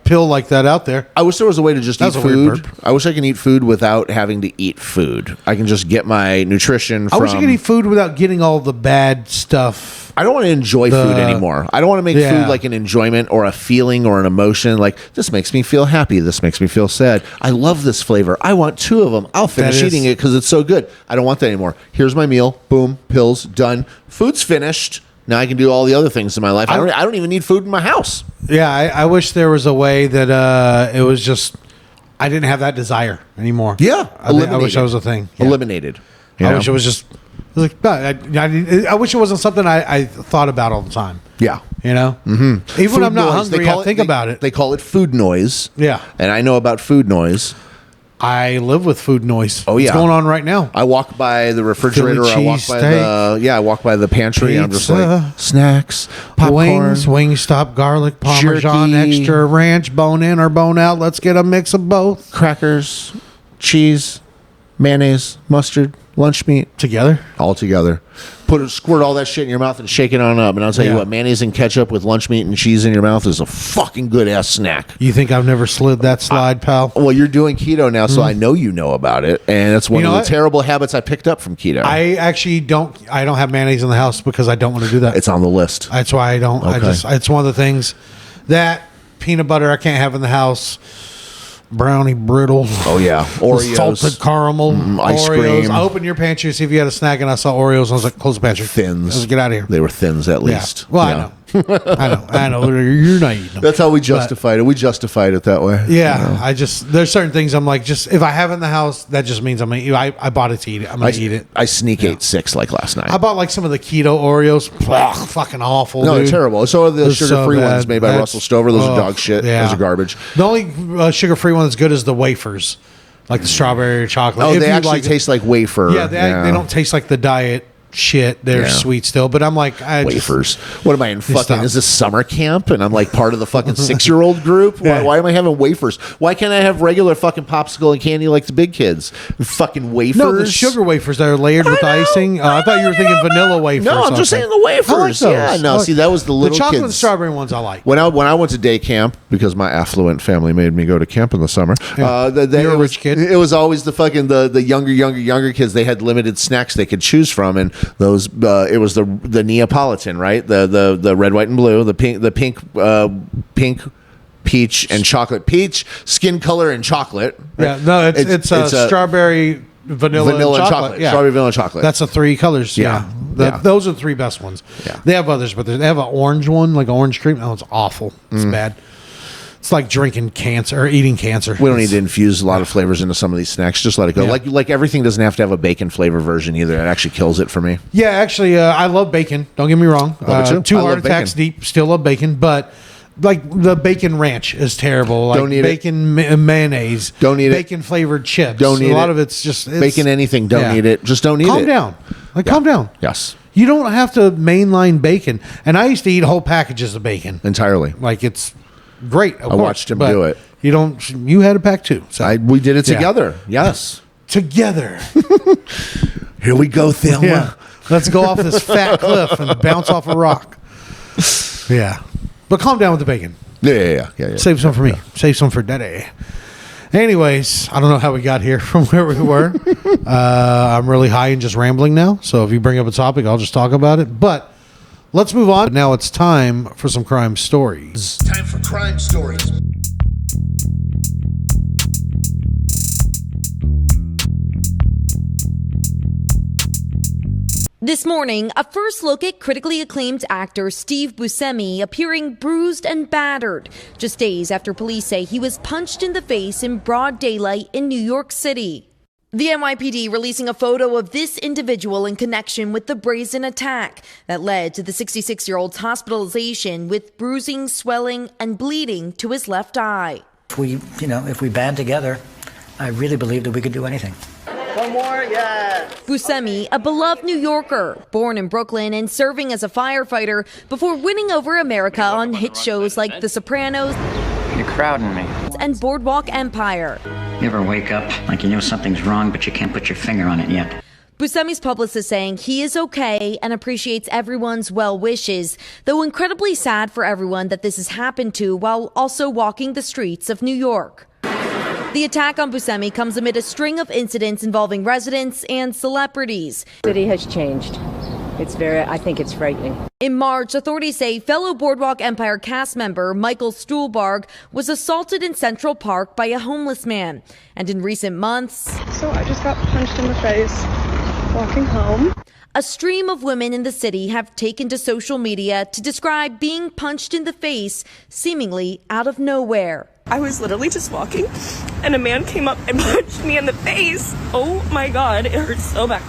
pill like that out there. I wish there was a way to just That eat was a weird food. burp. I wish I can eat food without having to eat food. I can just get my nutrition from... I wish I could eat food without getting all the bad stuff. I don't want to enjoy food anymore. I don't want to make Yeah. food like an enjoyment or a feeling or an emotion. Like, this makes me feel happy. This makes me feel sad. I love this flavor. I want 2 of them. I'll finish That is- eating it because it's so good. I don't want that anymore. Here's my meal. Boom. Pills. Done. Food's finished. Now I can do all the other things in my life. I don't even need food in my house. Yeah, I wish there was a way that it was just I didn't have that desire anymore. Yeah. I wish that was a thing. Yeah. Eliminated. You I know? wish it was just. I was like, no, I wish it wasn't something I thought about all the time. Yeah. You know, mm-hmm. Even when I'm not hungry, I think about it. They call it food noise. Yeah. And I know about food noise. I live with food noise. Oh, yeah. What's going on right now? I walk by the refrigerator. Philly I walk by I walk by the pantry. I'm just Pizza. like, snacks, popcorn. Wings, Wingstop, garlic, Parmesan, Jerky. extra ranch, bone in or bone out. Let's get a mix of both crackers, cheese, mayonnaise, mustard, lunch meat, together. all together. Squirt all that shit in your mouth and shake it on up. And I'll tell you Yeah. what, mayonnaise and ketchup with lunch meat and cheese in your mouth is a fucking good ass snack. You think I've never slid that slide, pal? Well, you're doing keto now, so I know you know about it, and that's one You of know the what? terrible habits I picked up from keto. I actually don't. I don't have mayonnaise in the house because I don't want to do that. it's on the list. That's why I don't. Okay. It's one of the things that peanut butter I can't have in the house. Brownie brittle. Oh yeah, Oreos, Salted caramel. ice Oreos. cream. I opened your pantry to see if you had a snack, and I saw Oreos. I was like, close the pantry. Thins. I was like, get out of here. They were thins at Yeah. least. Well, Yeah. I know. You're not eating them. That's how we justified it. We justified it that way. Yeah, I just there's certain things I'm like, just if I have it in the house, that just means I'm gonna eat. I bought it to eat it. I'm gonna eat it. I sneak ate 6 like last night. I bought like some of the keto Oreos. Ugh, fucking awful. No, dude. they're terrible. So are the They're sugar-free so ones bad. made by That's- Russell Stover. Those are ugh, dog shit. yeah. Those are garbage. The only sugar-free one that's good is the wafers, like the strawberry or chocolate. Oh, If they you actually taste like wafer. Yeah, they don't taste like the diet shit. They're Yeah. sweet still, but I'm like, Wafers. What am I in fucking? stop. Is this summer camp? And I'm like part of the fucking 6-year-old group. Yeah. Why am I having wafers? Why can't I have regular fucking popsicle and candy like the big kids? Fucking wafers. No, the sugar wafers that are layered with icing. I thought you were thinking vanilla wafers. No, I'm just saying the wafers. I like those. Yeah, no, see, that was the little chocolate and kids. strawberry ones I like. When I went to day camp because my affluent family made me go to camp in the summer. Yeah. You're a rich kid. It was always the fucking the younger kids. They had limited snacks they could choose from, and those it was the Neapolitan, right? The red, white, and blue, the pink, peach and chocolate. Peach, skin color, and chocolate. Yeah, no, it's strawberry, vanilla and chocolate. Yeah. Strawberry, vanilla, and chocolate. That's the 3 colors. Yeah. Yeah. Those are the 3 best ones. Yeah. They have others, but they have an orange one, like orange cream. That one's awful. It's bad. It's like drinking cancer or eating cancer. We don't need to infuse a lot of flavors into some of these snacks. Just let it go. Yeah. Like everything doesn't have to have a bacon flavor version either. It actually kills it for me. Yeah, actually, I love bacon. Don't get me wrong. Love it too. 2 I heart love attacks bacon. deep. Still love bacon, but like the bacon ranch is terrible. Like Don't eat it. bacon mayonnaise. Don't eat it. Bacon flavored chips. Don't eat A lot it. of it's just Bacon anything. Don't yeah. eat it. Just don't eat it. Calm down. Calm down. Yes. You don't have to mainline bacon. And I used to eat whole packages of bacon. Entirely. Like it's great. I watched him do it. You don't. You had a pack too. So We did it Yeah. together. Yes. together. Here we go, Thelma. Yeah. Let's go off this fat cliff and bounce off a rock. Yeah. But calm down with the bacon. Yeah. Save some for me. Save some for Daddy. Anyways, I don't know how we got here from where we were. I'm really high and just rambling now. So if you bring up a topic, I'll just talk about it. But let's move on. Now it's time for some crime stories. Time for crime stories. This morning, a first look at critically acclaimed actor Steve Buscemi appearing bruised and battered, just days after police say he was punched in the face in broad daylight in New York City. The NYPD releasing a photo of this individual in connection with the brazen attack that led to the 66-year-old's hospitalization with bruising, swelling, and bleeding to his left eye. If we band together, I really believe that we could do anything. One more, yeah. Buscemi, a beloved New Yorker, born in Brooklyn and serving as a firefighter before winning over America on hit shows like The Sopranos You're crowding me. and Boardwalk Empire. You ever wake up like you know something's wrong, but you can't put your finger on it yet? Buscemi's publicist saying he is okay and appreciates everyone's well wishes, though incredibly sad for everyone that this has happened to while also walking the streets of New York. The attack on Buscemi comes amid a string of incidents involving residents and celebrities. The city has changed. I think it's frightening. In March, authorities say fellow Boardwalk Empire cast member Michael Stuhlbarg was assaulted in Central Park by a homeless man. And in recent months, So I just got punched in the face walking home. a stream of women in the city have taken to social media to describe being punched in the face seemingly out of nowhere. I was literally just walking and a man came up and punched me in the face. Oh my God, it hurts so bad.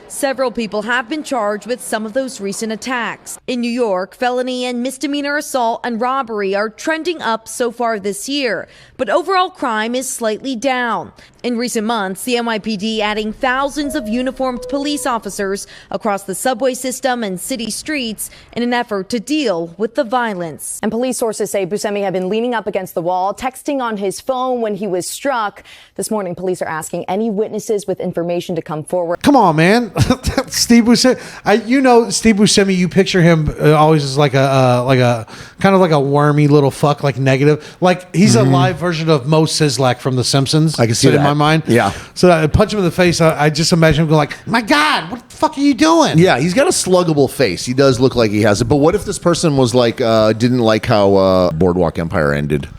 Several people have been charged with some of those recent attacks. In New York, felony and misdemeanor assault and robbery are trending up so far this year, but overall crime is slightly down. In recent months, the NYPD adding thousands of uniformed police officers across the subway system and city streets in an effort to deal with the violence. And police sources say Buscemi had been leaning up against the wall, texting on his phone when he was struck. This morning, police are asking any witnesses with information to come forward. Come on, man. Steve Buscemi. Steve Buscemi. You picture him always as like a kind of like a wormy little fuck, like negative. Like he's a live version of Mo Sizlak from The Simpsons. I can see in that. my mind. Yeah. So I punch him in the face. I just imagine him going like, "My God, what the fuck are you doing?" Yeah, he's got a sluggable face. He does look like he has it. But what if this person was like, didn't like how Boardwalk Empire ended?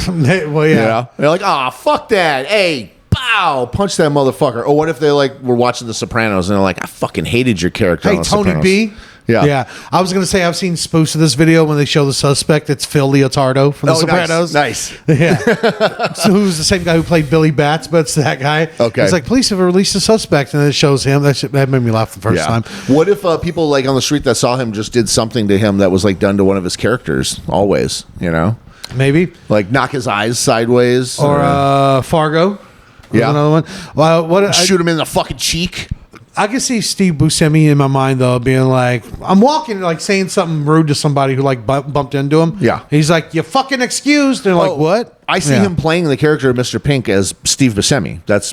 Well, yeah. They're like, fuck that. Hey, bow, punch that motherfucker. Or what if they were watching The Sopranos and they're like, I fucking hated your character. Hey, on The Tony Sopranos. B. Yeah. I was going to say I've seen spoofs of this video when they show the suspect. It's Phil Leotardo from The Sopranos. Nice. Yeah. So who's the same guy who played Billy Bats, but it's that guy. Okay. It's like, police have released a suspect, and it shows him. That made me laugh the first time. What if people like on the street that saw him just did something to him that was like done to one of his characters? Always, Maybe. like knock his eyes sideways, Or Fargo. Was Yeah. another one. Well, shoot him in the fucking cheek. I can see Steve Buscemi in my mind though, being like, I'm walking, like saying something rude to somebody who like bumped into him. Yeah. He's like, "You fucking excused." They're like, "What?" I see him playing the character of Mr. Pink as Steve Buscemi. That's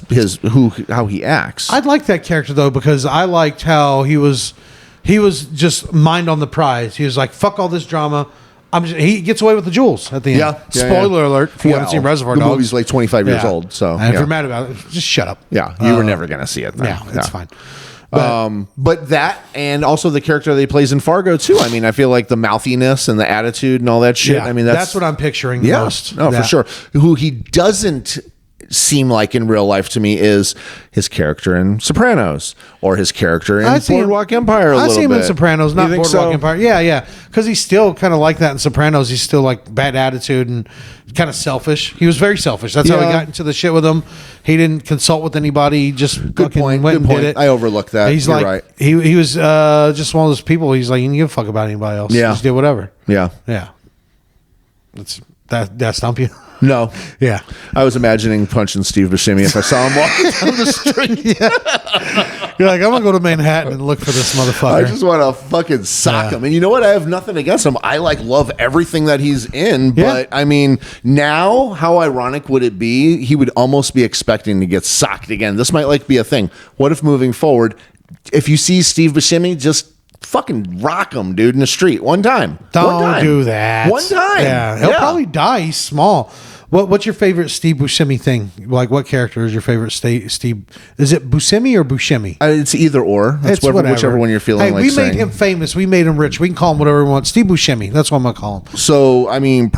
how he acts. I'd like that character though, because I liked how he was just mind on the prize. He was like, "Fuck all this drama." He gets away with the jewels at the end. Yeah. Spoiler alert if you haven't seen Reservoir the Dogs. The movie's like 25 years old. So and if you're mad about it, just shut up. Yeah. You were never going to see it. Then. Yeah, it's fine. But that, and also the character that he plays in Fargo too. I mean, I feel like the mouthiness and the attitude and all that shit. Yeah, I mean, that's what I'm picturing the most. No, for sure. Who he doesn't seem like in real life to me is his character in Sopranos or his character in Boardwalk Empire. I see him in Sopranos, not Boardwalk Empire. Empire. Yeah, because he's still kind of like that in Sopranos. He's still like bad attitude and kind of selfish. He was very selfish. That's how he got into the shit with him. He didn't consult with anybody. He just fucking went and did it. I overlooked that. He's You're like, right. he was just one of those people. He's like, you don't give a fuck about anybody else. Yeah. Just do whatever. Yeah. Yeah. That stump you? No. Yeah. I was imagining punching Steve Buscemi if I saw him walking down the street. You're like, I'm going to go to Manhattan and look for this motherfucker. I just want to fucking sock him. And you know what? I have nothing against him. I love everything that he's in. But I mean, now how ironic would it be? He would almost be expecting to get socked again. This might be a thing. What if moving forward, if you see Steve Buscemi, just fucking rock him, dude, in the street one time. Don't do that. One time. Yeah. He'll probably die. He's small. What's your favorite Steve Buscemi thing? Like, what character is your favorite Steve? Is it Buscemi or Buscemi? It's either or. It's whichever one you're feeling like we saying. made him famous. We made him rich. We can call him whatever we want. Steve Buscemi. That's what I'm going to call him. So, I mean,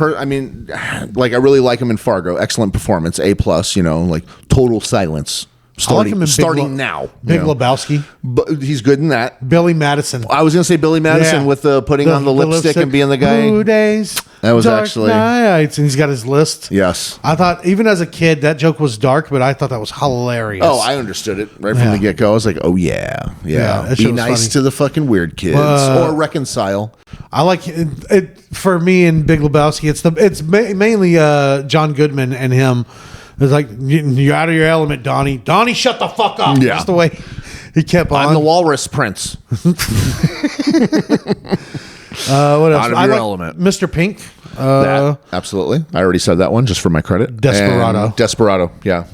I really like him in Fargo. Excellent performance. A+, like total silence. Starting now. Big Lebowski. But he's good in that. Billy Madison. I was going to say Billy Madison with the putting on the lipstick and being the guy. Blue days. That was dark actually nights, and he's got his list. Yes. I thought, even as a kid, that joke was dark, but I thought that was hilarious. Oh, I understood it right from the get-go. I was like, oh, yeah. that Be shit was nice funny. to the fucking weird kids. Or reconcile. I like it. For me in Big Lebowski, it's mainly John Goodman and him. It's like, you're out of your element, Donnie. Donnie, shut the fuck up. Yeah. That's the way he kept on. I'm the Walrus Prince. What else? Out of your element. Mr. Pink. Absolutely. I already said that one just for my credit. Desperado. And Desperado. Yeah.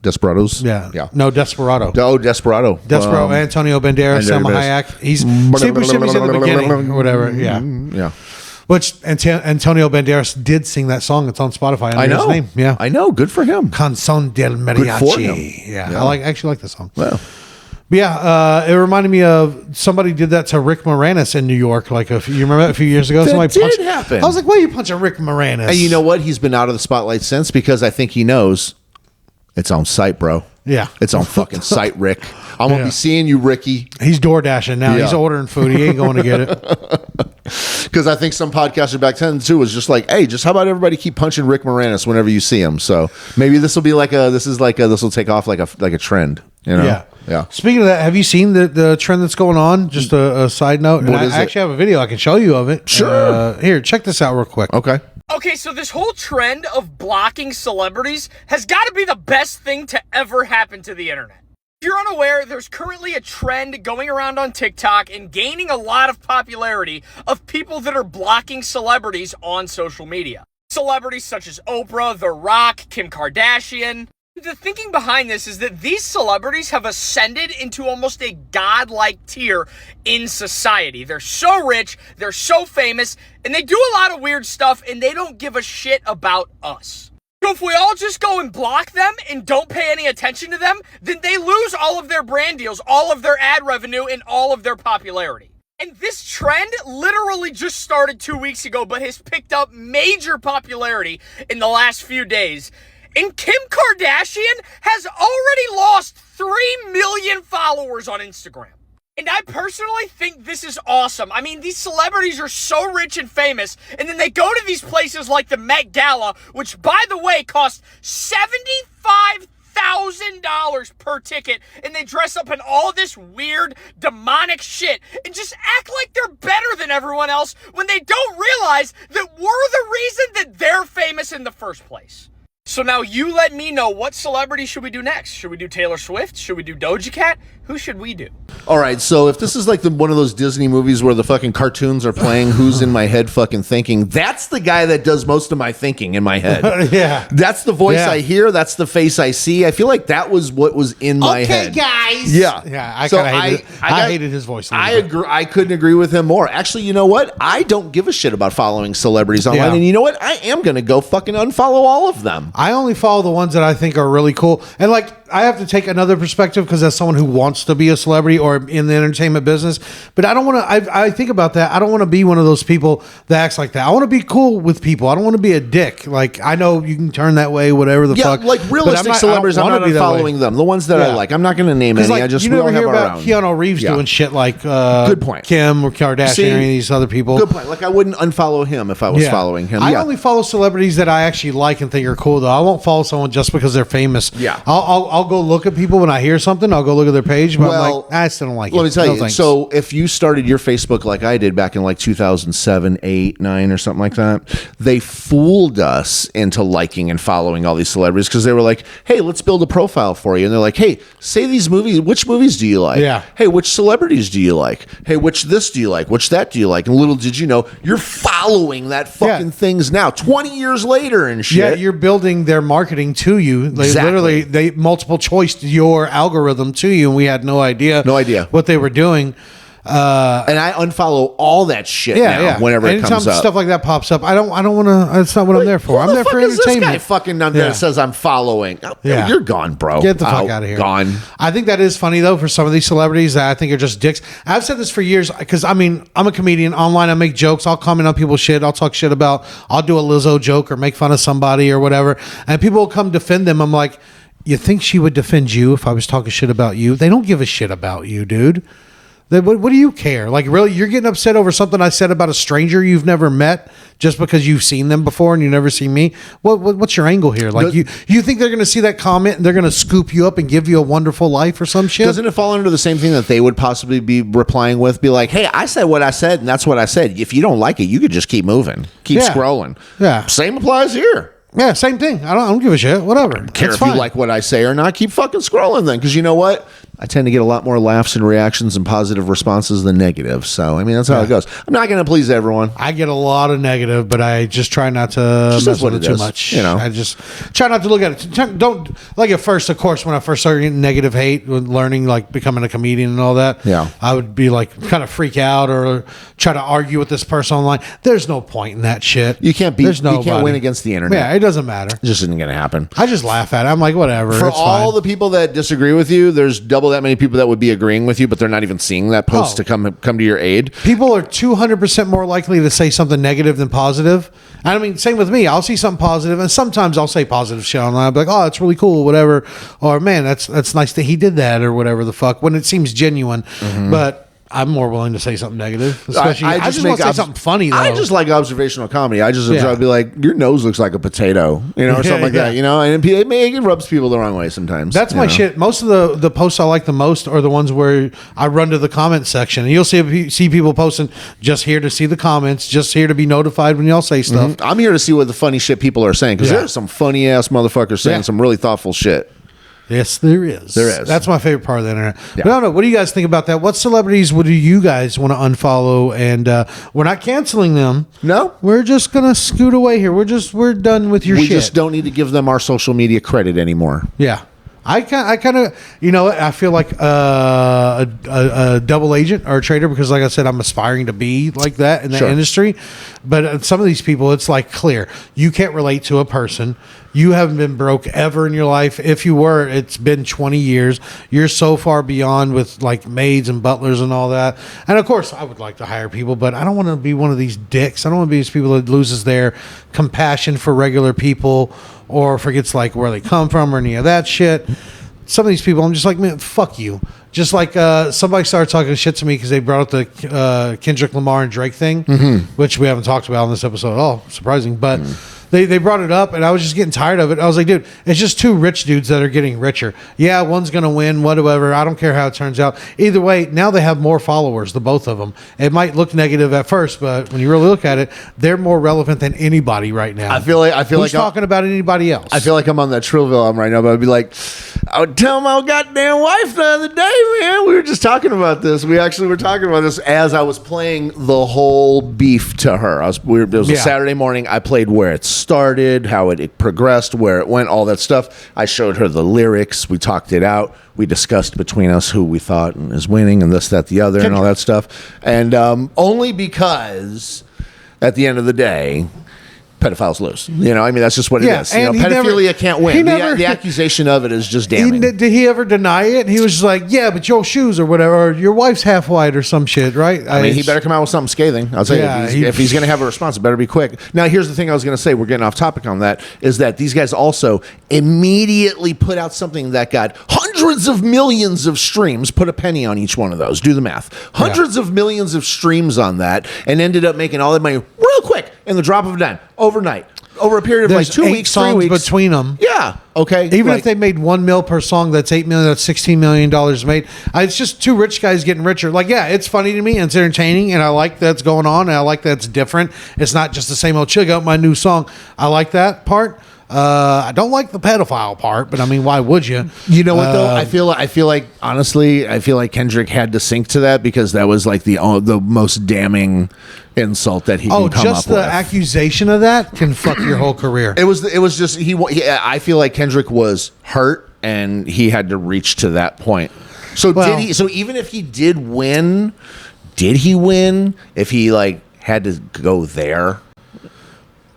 Desperados. Yeah. No, Desperado. Oh, Desperado. Desperado. Antonio Banderas, Selma Hayek. He's Steve Buscemi's in the beginning or whatever. Yeah. Yeah. Which Antonio Banderas did sing that song. It's on Spotify under his name. Yeah. I know. Good for him. Canción del Mariachi. Good for him. Yeah. I actually like the song. Well. But yeah, it reminded me of somebody did that to Rick Moranis in New York. You remember that a few years ago? That did happen. I was like, why are you punching Rick Moranis? And you know what? He's been out of the spotlight since because I think he knows it's on site, bro. Yeah. It's on fucking site, Rick. I'm going to be seeing you, Ricky. He's door dashing now. Yeah. He's ordering food. He ain't going to get it. Because I think some podcaster back then too was just like, hey, just how about everybody keep punching Rick Moranis whenever you see him? So maybe this will be this will take off like a trend. You know? Yeah. Speaking of that, have you seen the trend that's going on? Just a side note. What is I actually have a video I can show you of it. Sure. Here, check this out real quick. Okay. Okay, so this whole trend of blocking celebrities has got to be the best thing to ever happen to the internet. If you're unaware, there's currently a trend going around on TikTok and gaining a lot of popularity of people that are blocking celebrities on social media. Celebrities such as Oprah, The Rock, Kim Kardashian. The thinking behind this is that these celebrities have ascended into almost a godlike tier in society. They're so rich, they're so famous, and they do a lot of weird stuff, and they don't give a shit about us. So if we all just go and block them and don't pay any attention to them, then they lose all of their brand deals, all of their ad revenue, and all of their popularity. And this trend literally just started 2 weeks ago, but has picked up major popularity in the last few days. And Kim Kardashian has already lost 3 million followers on Instagram. And I personally think this is awesome. I mean, these celebrities are so rich and famous, and then they go to these places like the Met Gala, which, by the way, cost $75,000 per ticket, and they dress up in all this weird, demonic shit, and just act like they're better than everyone else when they don't realize that we're the reason that they're famous in the first place. So now you let me know, what celebrity should we do next? Should we do Taylor Swift? Should we do Doja Cat? Who should we do? All right, so if this is like one of those Disney movies where the fucking cartoons are playing who's in my head fucking thinking, that's the guy that does most of my thinking in my head. Yeah. That's the voice I hear. That's the face I see. I feel like that was what was in my head. Okay, guys. Yeah. Yeah, I kind of hated it. I hated his voice. I agree. I couldn't agree with him more. Actually, you know what? I don't give a shit about following celebrities online. Yeah. And you know what? I am going to go fucking unfollow all of them. I only follow the ones that I think are really cool. And like, I have to take another perspective because as someone who wants to be a celebrity or in the entertainment business, but I don't want to, I think about that. I don't want to be one of those people that acts like that. I want to be cool with people. I don't want to be a dick. Like, I know you can turn that way, whatever the fuck. Like realistic celebrities, I'm not following them. The ones that I like. I'm not going to name any. Like, I just you never don't hear have about our own. Keanu Reeves doing shit like Good point. Kim or Kardashian or any of these other people. Good point. Like, I wouldn't unfollow him if I was following him. I only follow celebrities that I actually like and think are cool, though. I won't follow someone just because they're famous. Yeah. I'll go look at people when I hear something. I'll go look at their page, but I'm like, I still don't like it. Let me tell No you. thanks. So if you started your Facebook like I did back in like 2007, 8, 9 or something like that, they fooled us into liking and following all these celebrities because they were like, hey, let's build a profile for you. And they're like, hey, say these movies. Which movies do you like? Yeah. Hey, which celebrities do you like? Hey, which this do you like? Which that do you like? And little did you know, you're following that fucking things now, 20 years later and shit. Yeah, you're building their marketing to you. They literally, they multiple choiced your algorithm to you, and we had no idea what they were doing. And I unfollow all that shit now whenever it comes up. Stuff like that pops up, I don't want to. That's not what I'm there for. I'm there for entertainment. This guy fucking up there that says I'm following. You're gone, bro. Get the fuck out of here. Gone. I think that is funny though for some of these celebrities that I think are just dicks. I've said this for years because I mean I'm a comedian online. I make jokes. I'll comment on people's shit. I'll talk shit about. I'll do a Lizzo joke or make fun of somebody or whatever, and people will come defend them. I'm like, you think she would defend you if I was talking shit about you? They don't give a shit about you, dude. What do you care? Like, really, you're getting upset over something I said about a stranger you've never met just because you've seen them before and you never seen me? What's your angle here? Like, you think they're going to see that comment and they're going to scoop you up and give you a wonderful life or some shit? Doesn't it fall under the same thing that they would possibly be replying with? Be like, hey, I said what I said, and that's what I said. If you don't like it, you could just keep moving, keep scrolling. Yeah, same applies here. Yeah, same thing. I don't give a shit. Whatever. I don't care if you like what I say or not. Keep fucking scrolling then, because you know what? I tend to get a lot more laughs and reactions and positive responses than negative. So, I mean, that's how it goes. I'm not going to please everyone. I get a lot of negative, but I just try not to mess with it too much. You know, I just try not to look at it. Don't like at first. Of course, when I first started getting negative hate, when learning like becoming a comedian and all that, I would be like kind of freak out or try to argue with this person online. There's no point in that shit. You can't you can't win against the internet. Yeah, it doesn't matter. It just isn't going to happen. I just laugh at it. I'm like, whatever. For it's all fine. the people that disagree with you, there's double that many people that would be agreeing with you, but they're not even seeing that post to come to your aid. People are 200% more likely to say something negative than positive. And I mean, same with me. I'll see something positive, and sometimes I'll say positive shit online. I'll be like, "Oh, that's really cool," whatever, or "Man, that's nice that he did that," or whatever the fuck. When it seems genuine, but I'm more willing to say something negative. Especially, I just want to say something funny, though. I just like observational comedy. I just try to be like, your nose looks like a potato, or something like that, and it rubs people the wrong way sometimes. That's my shit. Most of the posts I like the most are the ones where I run to the comment section, and you'll see people posting, just here to see the comments, just here to be notified when y'all say stuff. I'm here to see what the funny shit people are saying, because there's some funny ass motherfuckers saying some really thoughtful shit. Yes, there is. There is. That's my favorite part of the internet. Yeah. But I don't know. What do you guys think about that? What celebrities do you guys want to unfollow? And we're not canceling them. No. We're just going to scoot away here. We're done with your shit. We just don't need to give them our social media credit anymore. Yeah. I kind of, I feel like a double agent or a trader because, like I said, I'm aspiring to be like that in that industry. But some of these people, it's like clear. You can't relate to a person. You haven't been broke ever in your life. If you were, it's been 20 years. You're so far beyond with like maids and butlers and all that. And of course, I would like to hire people, but I don't want to be one of these dicks. I don't want to be these people that loses their compassion for regular people or forgets like where they come from or any of that shit. Some of these people, I'm just like, man, fuck you. Just like somebody started talking shit to me because they brought up the Kendrick Lamar and Drake thing, which we haven't talked about in this episode at all. Surprising. But they brought it up, and I was just getting tired of it. I was like, dude, it's just two rich dudes that are getting richer. Yeah, one's gonna win, whatever. I don't care how it turns out. Either way, now they have more followers, the both of them. It might look negative at first, but when you really look at it, they're more relevant than anybody right now. I feel like Who's talking about anybody else? I feel like I'm on that Trillville album right now, but I'd be like, I would tell my goddamn wife the other day, man. We were just talking about this. We actually were talking about this as I was playing the whole beef to her. It was a Saturday morning. I played where it started, how it progressed, where it went, all that stuff. I showed her the lyrics. We talked it out. We discussed between us who we thought is winning and this, that, the other, and all that stuff. And only because at the end of the day, pedophiles lose. You know, I mean, that's just what it is. You know, pedophilia can't win. The accusation of it is just damning. Did he ever deny it? He was just like, yeah, but your shoes or whatever, or your wife's half white or some shit, right? I mean, he better come out with something scathing. I'll tell you, if he's going to have a response, it better be quick. Now, here's the thing I was going to say. We're getting off topic on that. Is that these guys also immediately put out something that got hundreds of millions of streams, put a penny on each one of those. Do the math. Hundreds of millions of streams on that, and ended up making all that money real quick in the drop of a dime. Overnight, over a period of There's like 2 weeks, 3 weeks between them. Yeah, okay. Even if they made $1 million per song, that's $8 million. That's $16 million made. It's just two rich guys getting richer. Like, yeah, it's funny to me and it's entertaining, and I like that's going on, and I like that's different. It's not just the same old. Check out my new song. I like that part. I don't like the pedophile part, but I mean, why would you? You know what though? I feel like honestly, I feel like Kendrick had to sink to that because that was like the most damning insult that he can come up with. Oh, just the accusation of that can fuck your whole career. It was just I feel like Kendrick was hurt and he had to reach to that point. So did he? So even if he did win, did he win? If he like had to go there?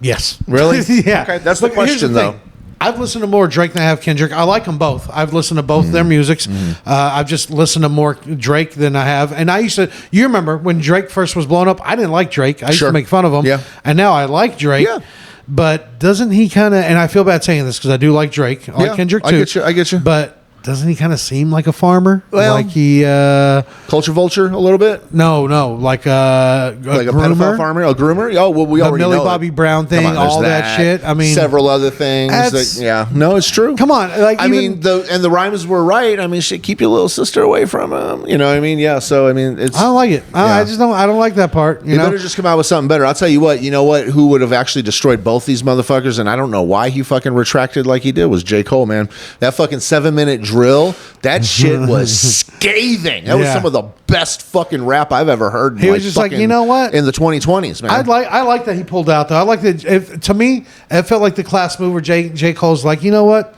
Yes. Really? Yeah. Okay, that's the question, though. I've listened to more Drake than I have Kendrick. I like them both. I've listened to both their musics. I've just listened to more Drake than I have. And I used to, you remember when Drake first was blowing up, I didn't like Drake. I used to make fun of him. Yeah. And now I like Drake. Yeah. But doesn't he kind of, and I feel bad saying this because I do like Drake. I like Kendrick too. I get you. But doesn't he kind of seem like a farmer? Well, like he culture vulture a little bit. No, like a pedophile farmer, a groomer. Oh, well, we already Millie know Bobby Brown thing, all that shit. I mean, several other things. No, it's true. Come on, like I mean, the rhymes were right. I mean, shit, keep your little sister away from him. You know what I mean? Yeah. So I mean, it's. I don't like it. I just don't. I don't like that part. You know? Better just come out with something better. I'll tell you what. You know what? Who would have actually destroyed both these motherfuckers? And I don't know why he fucking retracted like he did. Was J. Cole, man? That fucking 7-minute drill. That shit was scathing. That was some of the best fucking rap I've ever heard. He was just like, you know what? In the 2020s, man. I like that he pulled out though. I like that. To me, it felt like the class mover. J. Cole's like, you know what?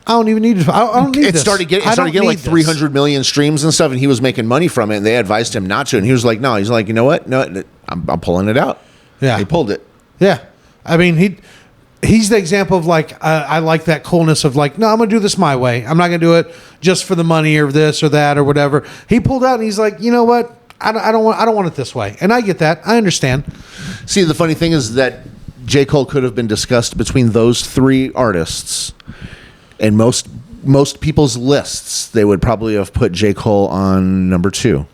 I don't even need it. I don't need it. This. Started getting like 300 million streams and stuff, and he was making money from it. And they advised him not to, and he was like, no. He's like, you know what? No, I'm pulling it out. Yeah, he pulled it. Yeah, I mean He's the example of like I like that coolness of like, no, I'm gonna do this my way. I'm not gonna do it just for the money or this or that or whatever. He pulled out and he's like, you know what? I don't want it this way, and I get that. I understand. See, the funny thing is that J. Cole could have been discussed between those three artists, and most people's lists they would probably have put J. Cole on number 2,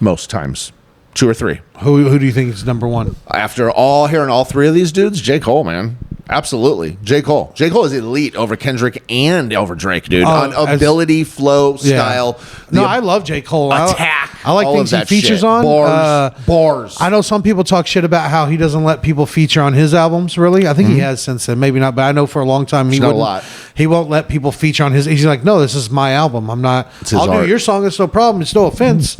most times. 2 or 3. Who do you think is number 1? After hearing all 3 of these dudes, J. Cole, man. Absolutely. J. Cole. J. Cole is elite over Kendrick and over Drake, dude. On ability, flow, style. No, I love J. Cole. Attack. I like things he features shit. on. Bars. I know some people talk shit about how he doesn't let people feature on his albums, really. I think he has since then. Maybe not, but I know for a long time he wouldn't. He won't let people feature on his. He's like, no, this is my album. I'm not. I'll do your song. It's no problem. It's no offense.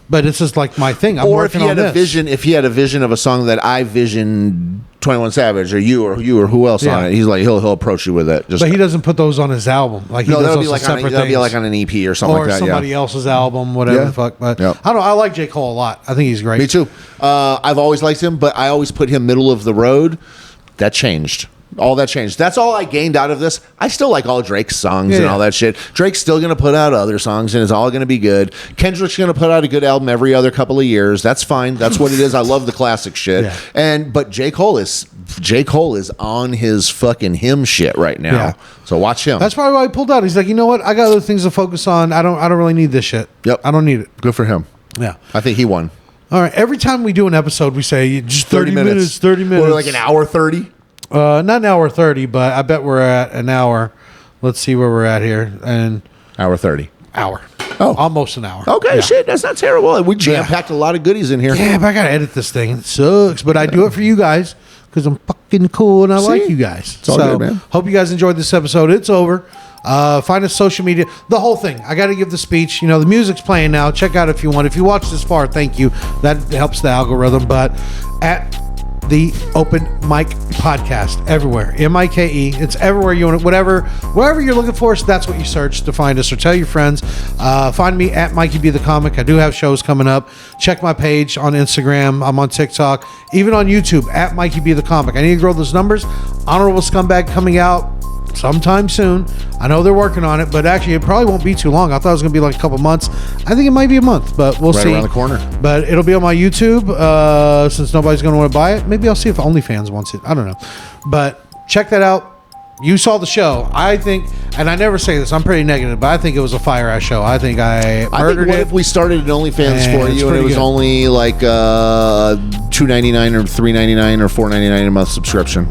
But it's just like my thing. I'm working on this. If he had a vision of a song that I visioned 21 Savage or you or who else on it, he's like he'll approach you with it. But he doesn't put those on his album. Like he does that'll be like on an EP or something like that. Or somebody else's album, whatever the fuck. But I don't know. I like J. Cole a lot. I think he's great. Me too. I've always liked him, but I always put him middle of the road. That changed. All that changed. That's all I gained out of this. I still like all Drake's songs and all that shit. Drake's still going to put out other songs, and it's all going to be good. Kendrick's going to put out a good album every other couple of years. That's fine. That's what it is. I love the classic shit. But J. Cole is on his fucking him shit right now. Yeah. So watch him. That's probably why he pulled out. He's like, you know what? I got other things to focus on. I don't really need this shit. Yep. I don't need it. Good for him. Yeah. I think he won. All right. Every time we do an episode, we say just 30 minutes. 30 minutes. Or like an hour 30. Not an hour 30, but I bet we're at an hour. Let's see where we're at here. And hour 30. Hour. Oh. Almost an hour. Okay, Yeah. shit, that's not terrible. We jam-packed a lot of goodies in here. Yeah, but I got to edit this thing. It sucks. But I do it for you guys because I'm fucking cool and I like you guys. It's all good, man. Hope you guys enjoyed this episode. It's over. Find us social media. The whole thing. I got to give the speech. The music's playing now. Check out if you want. If you watch this far, thank you. That helps the algorithm. But at the Open Mic Podcast, everywhere. MIKE. It's everywhere you want it. Whatever you're looking for, so that's what you search to find us. Or tell your friends. Find me at Mikey B the Comic. I do have shows coming up. Check my page on Instagram. I'm on TikTok. Even on YouTube at Mikey B the Comic. I need to grow those numbers. Honorable Scumbag coming out sometime soon. I know they're working on it, but actually it probably won't be too long. I thought it was going to be like a couple months. I think it might be a month, but we'll see. Right around the corner. But it'll be on my YouTube since nobody's going to want to buy it. Maybe I'll see if OnlyFans wants it. I don't know. But check that out. You saw the show. I think, and I never say this, I'm pretty negative, but I think it was a fire-ass show. I think I murdered what it. if we started an OnlyFans for it's you and it pretty was good. only like $2.99 or $3.99 or $4.99 a month subscription?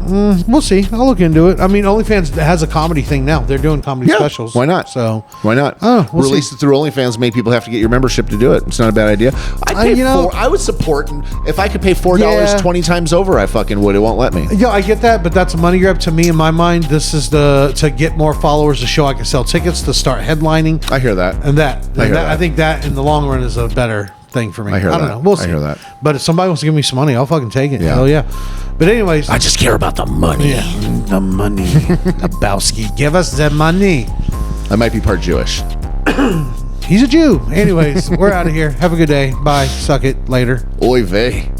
We'll see. I'll look into it. I mean, OnlyFans has a comedy thing now. They're doing comedy specials. Why not? So why not? We'll Release see. it through OnlyFans. Make people have to get your membership to do it. It's not a bad idea. I would support. If I could pay $4 20 times over, I fucking would. It won't let me. Yeah, I get that, but that's a money grab to me in my mind. This is to get more followers, to show I can sell tickets, to start headlining. I hear that. And that. I hear that. I think that in the long run is a better thing for me. I hear don't that. know. We'll see. I hear that. But if somebody wants to give me some money, I'll fucking take it. Yeah. Hell yeah. But anyways, I just care about the money. Yeah, the money. Lebowski, give us the money. I might be part Jewish. He's a Jew. Anyways, we're out of here. Have a good day. Bye. Suck it. Later. Oy vey.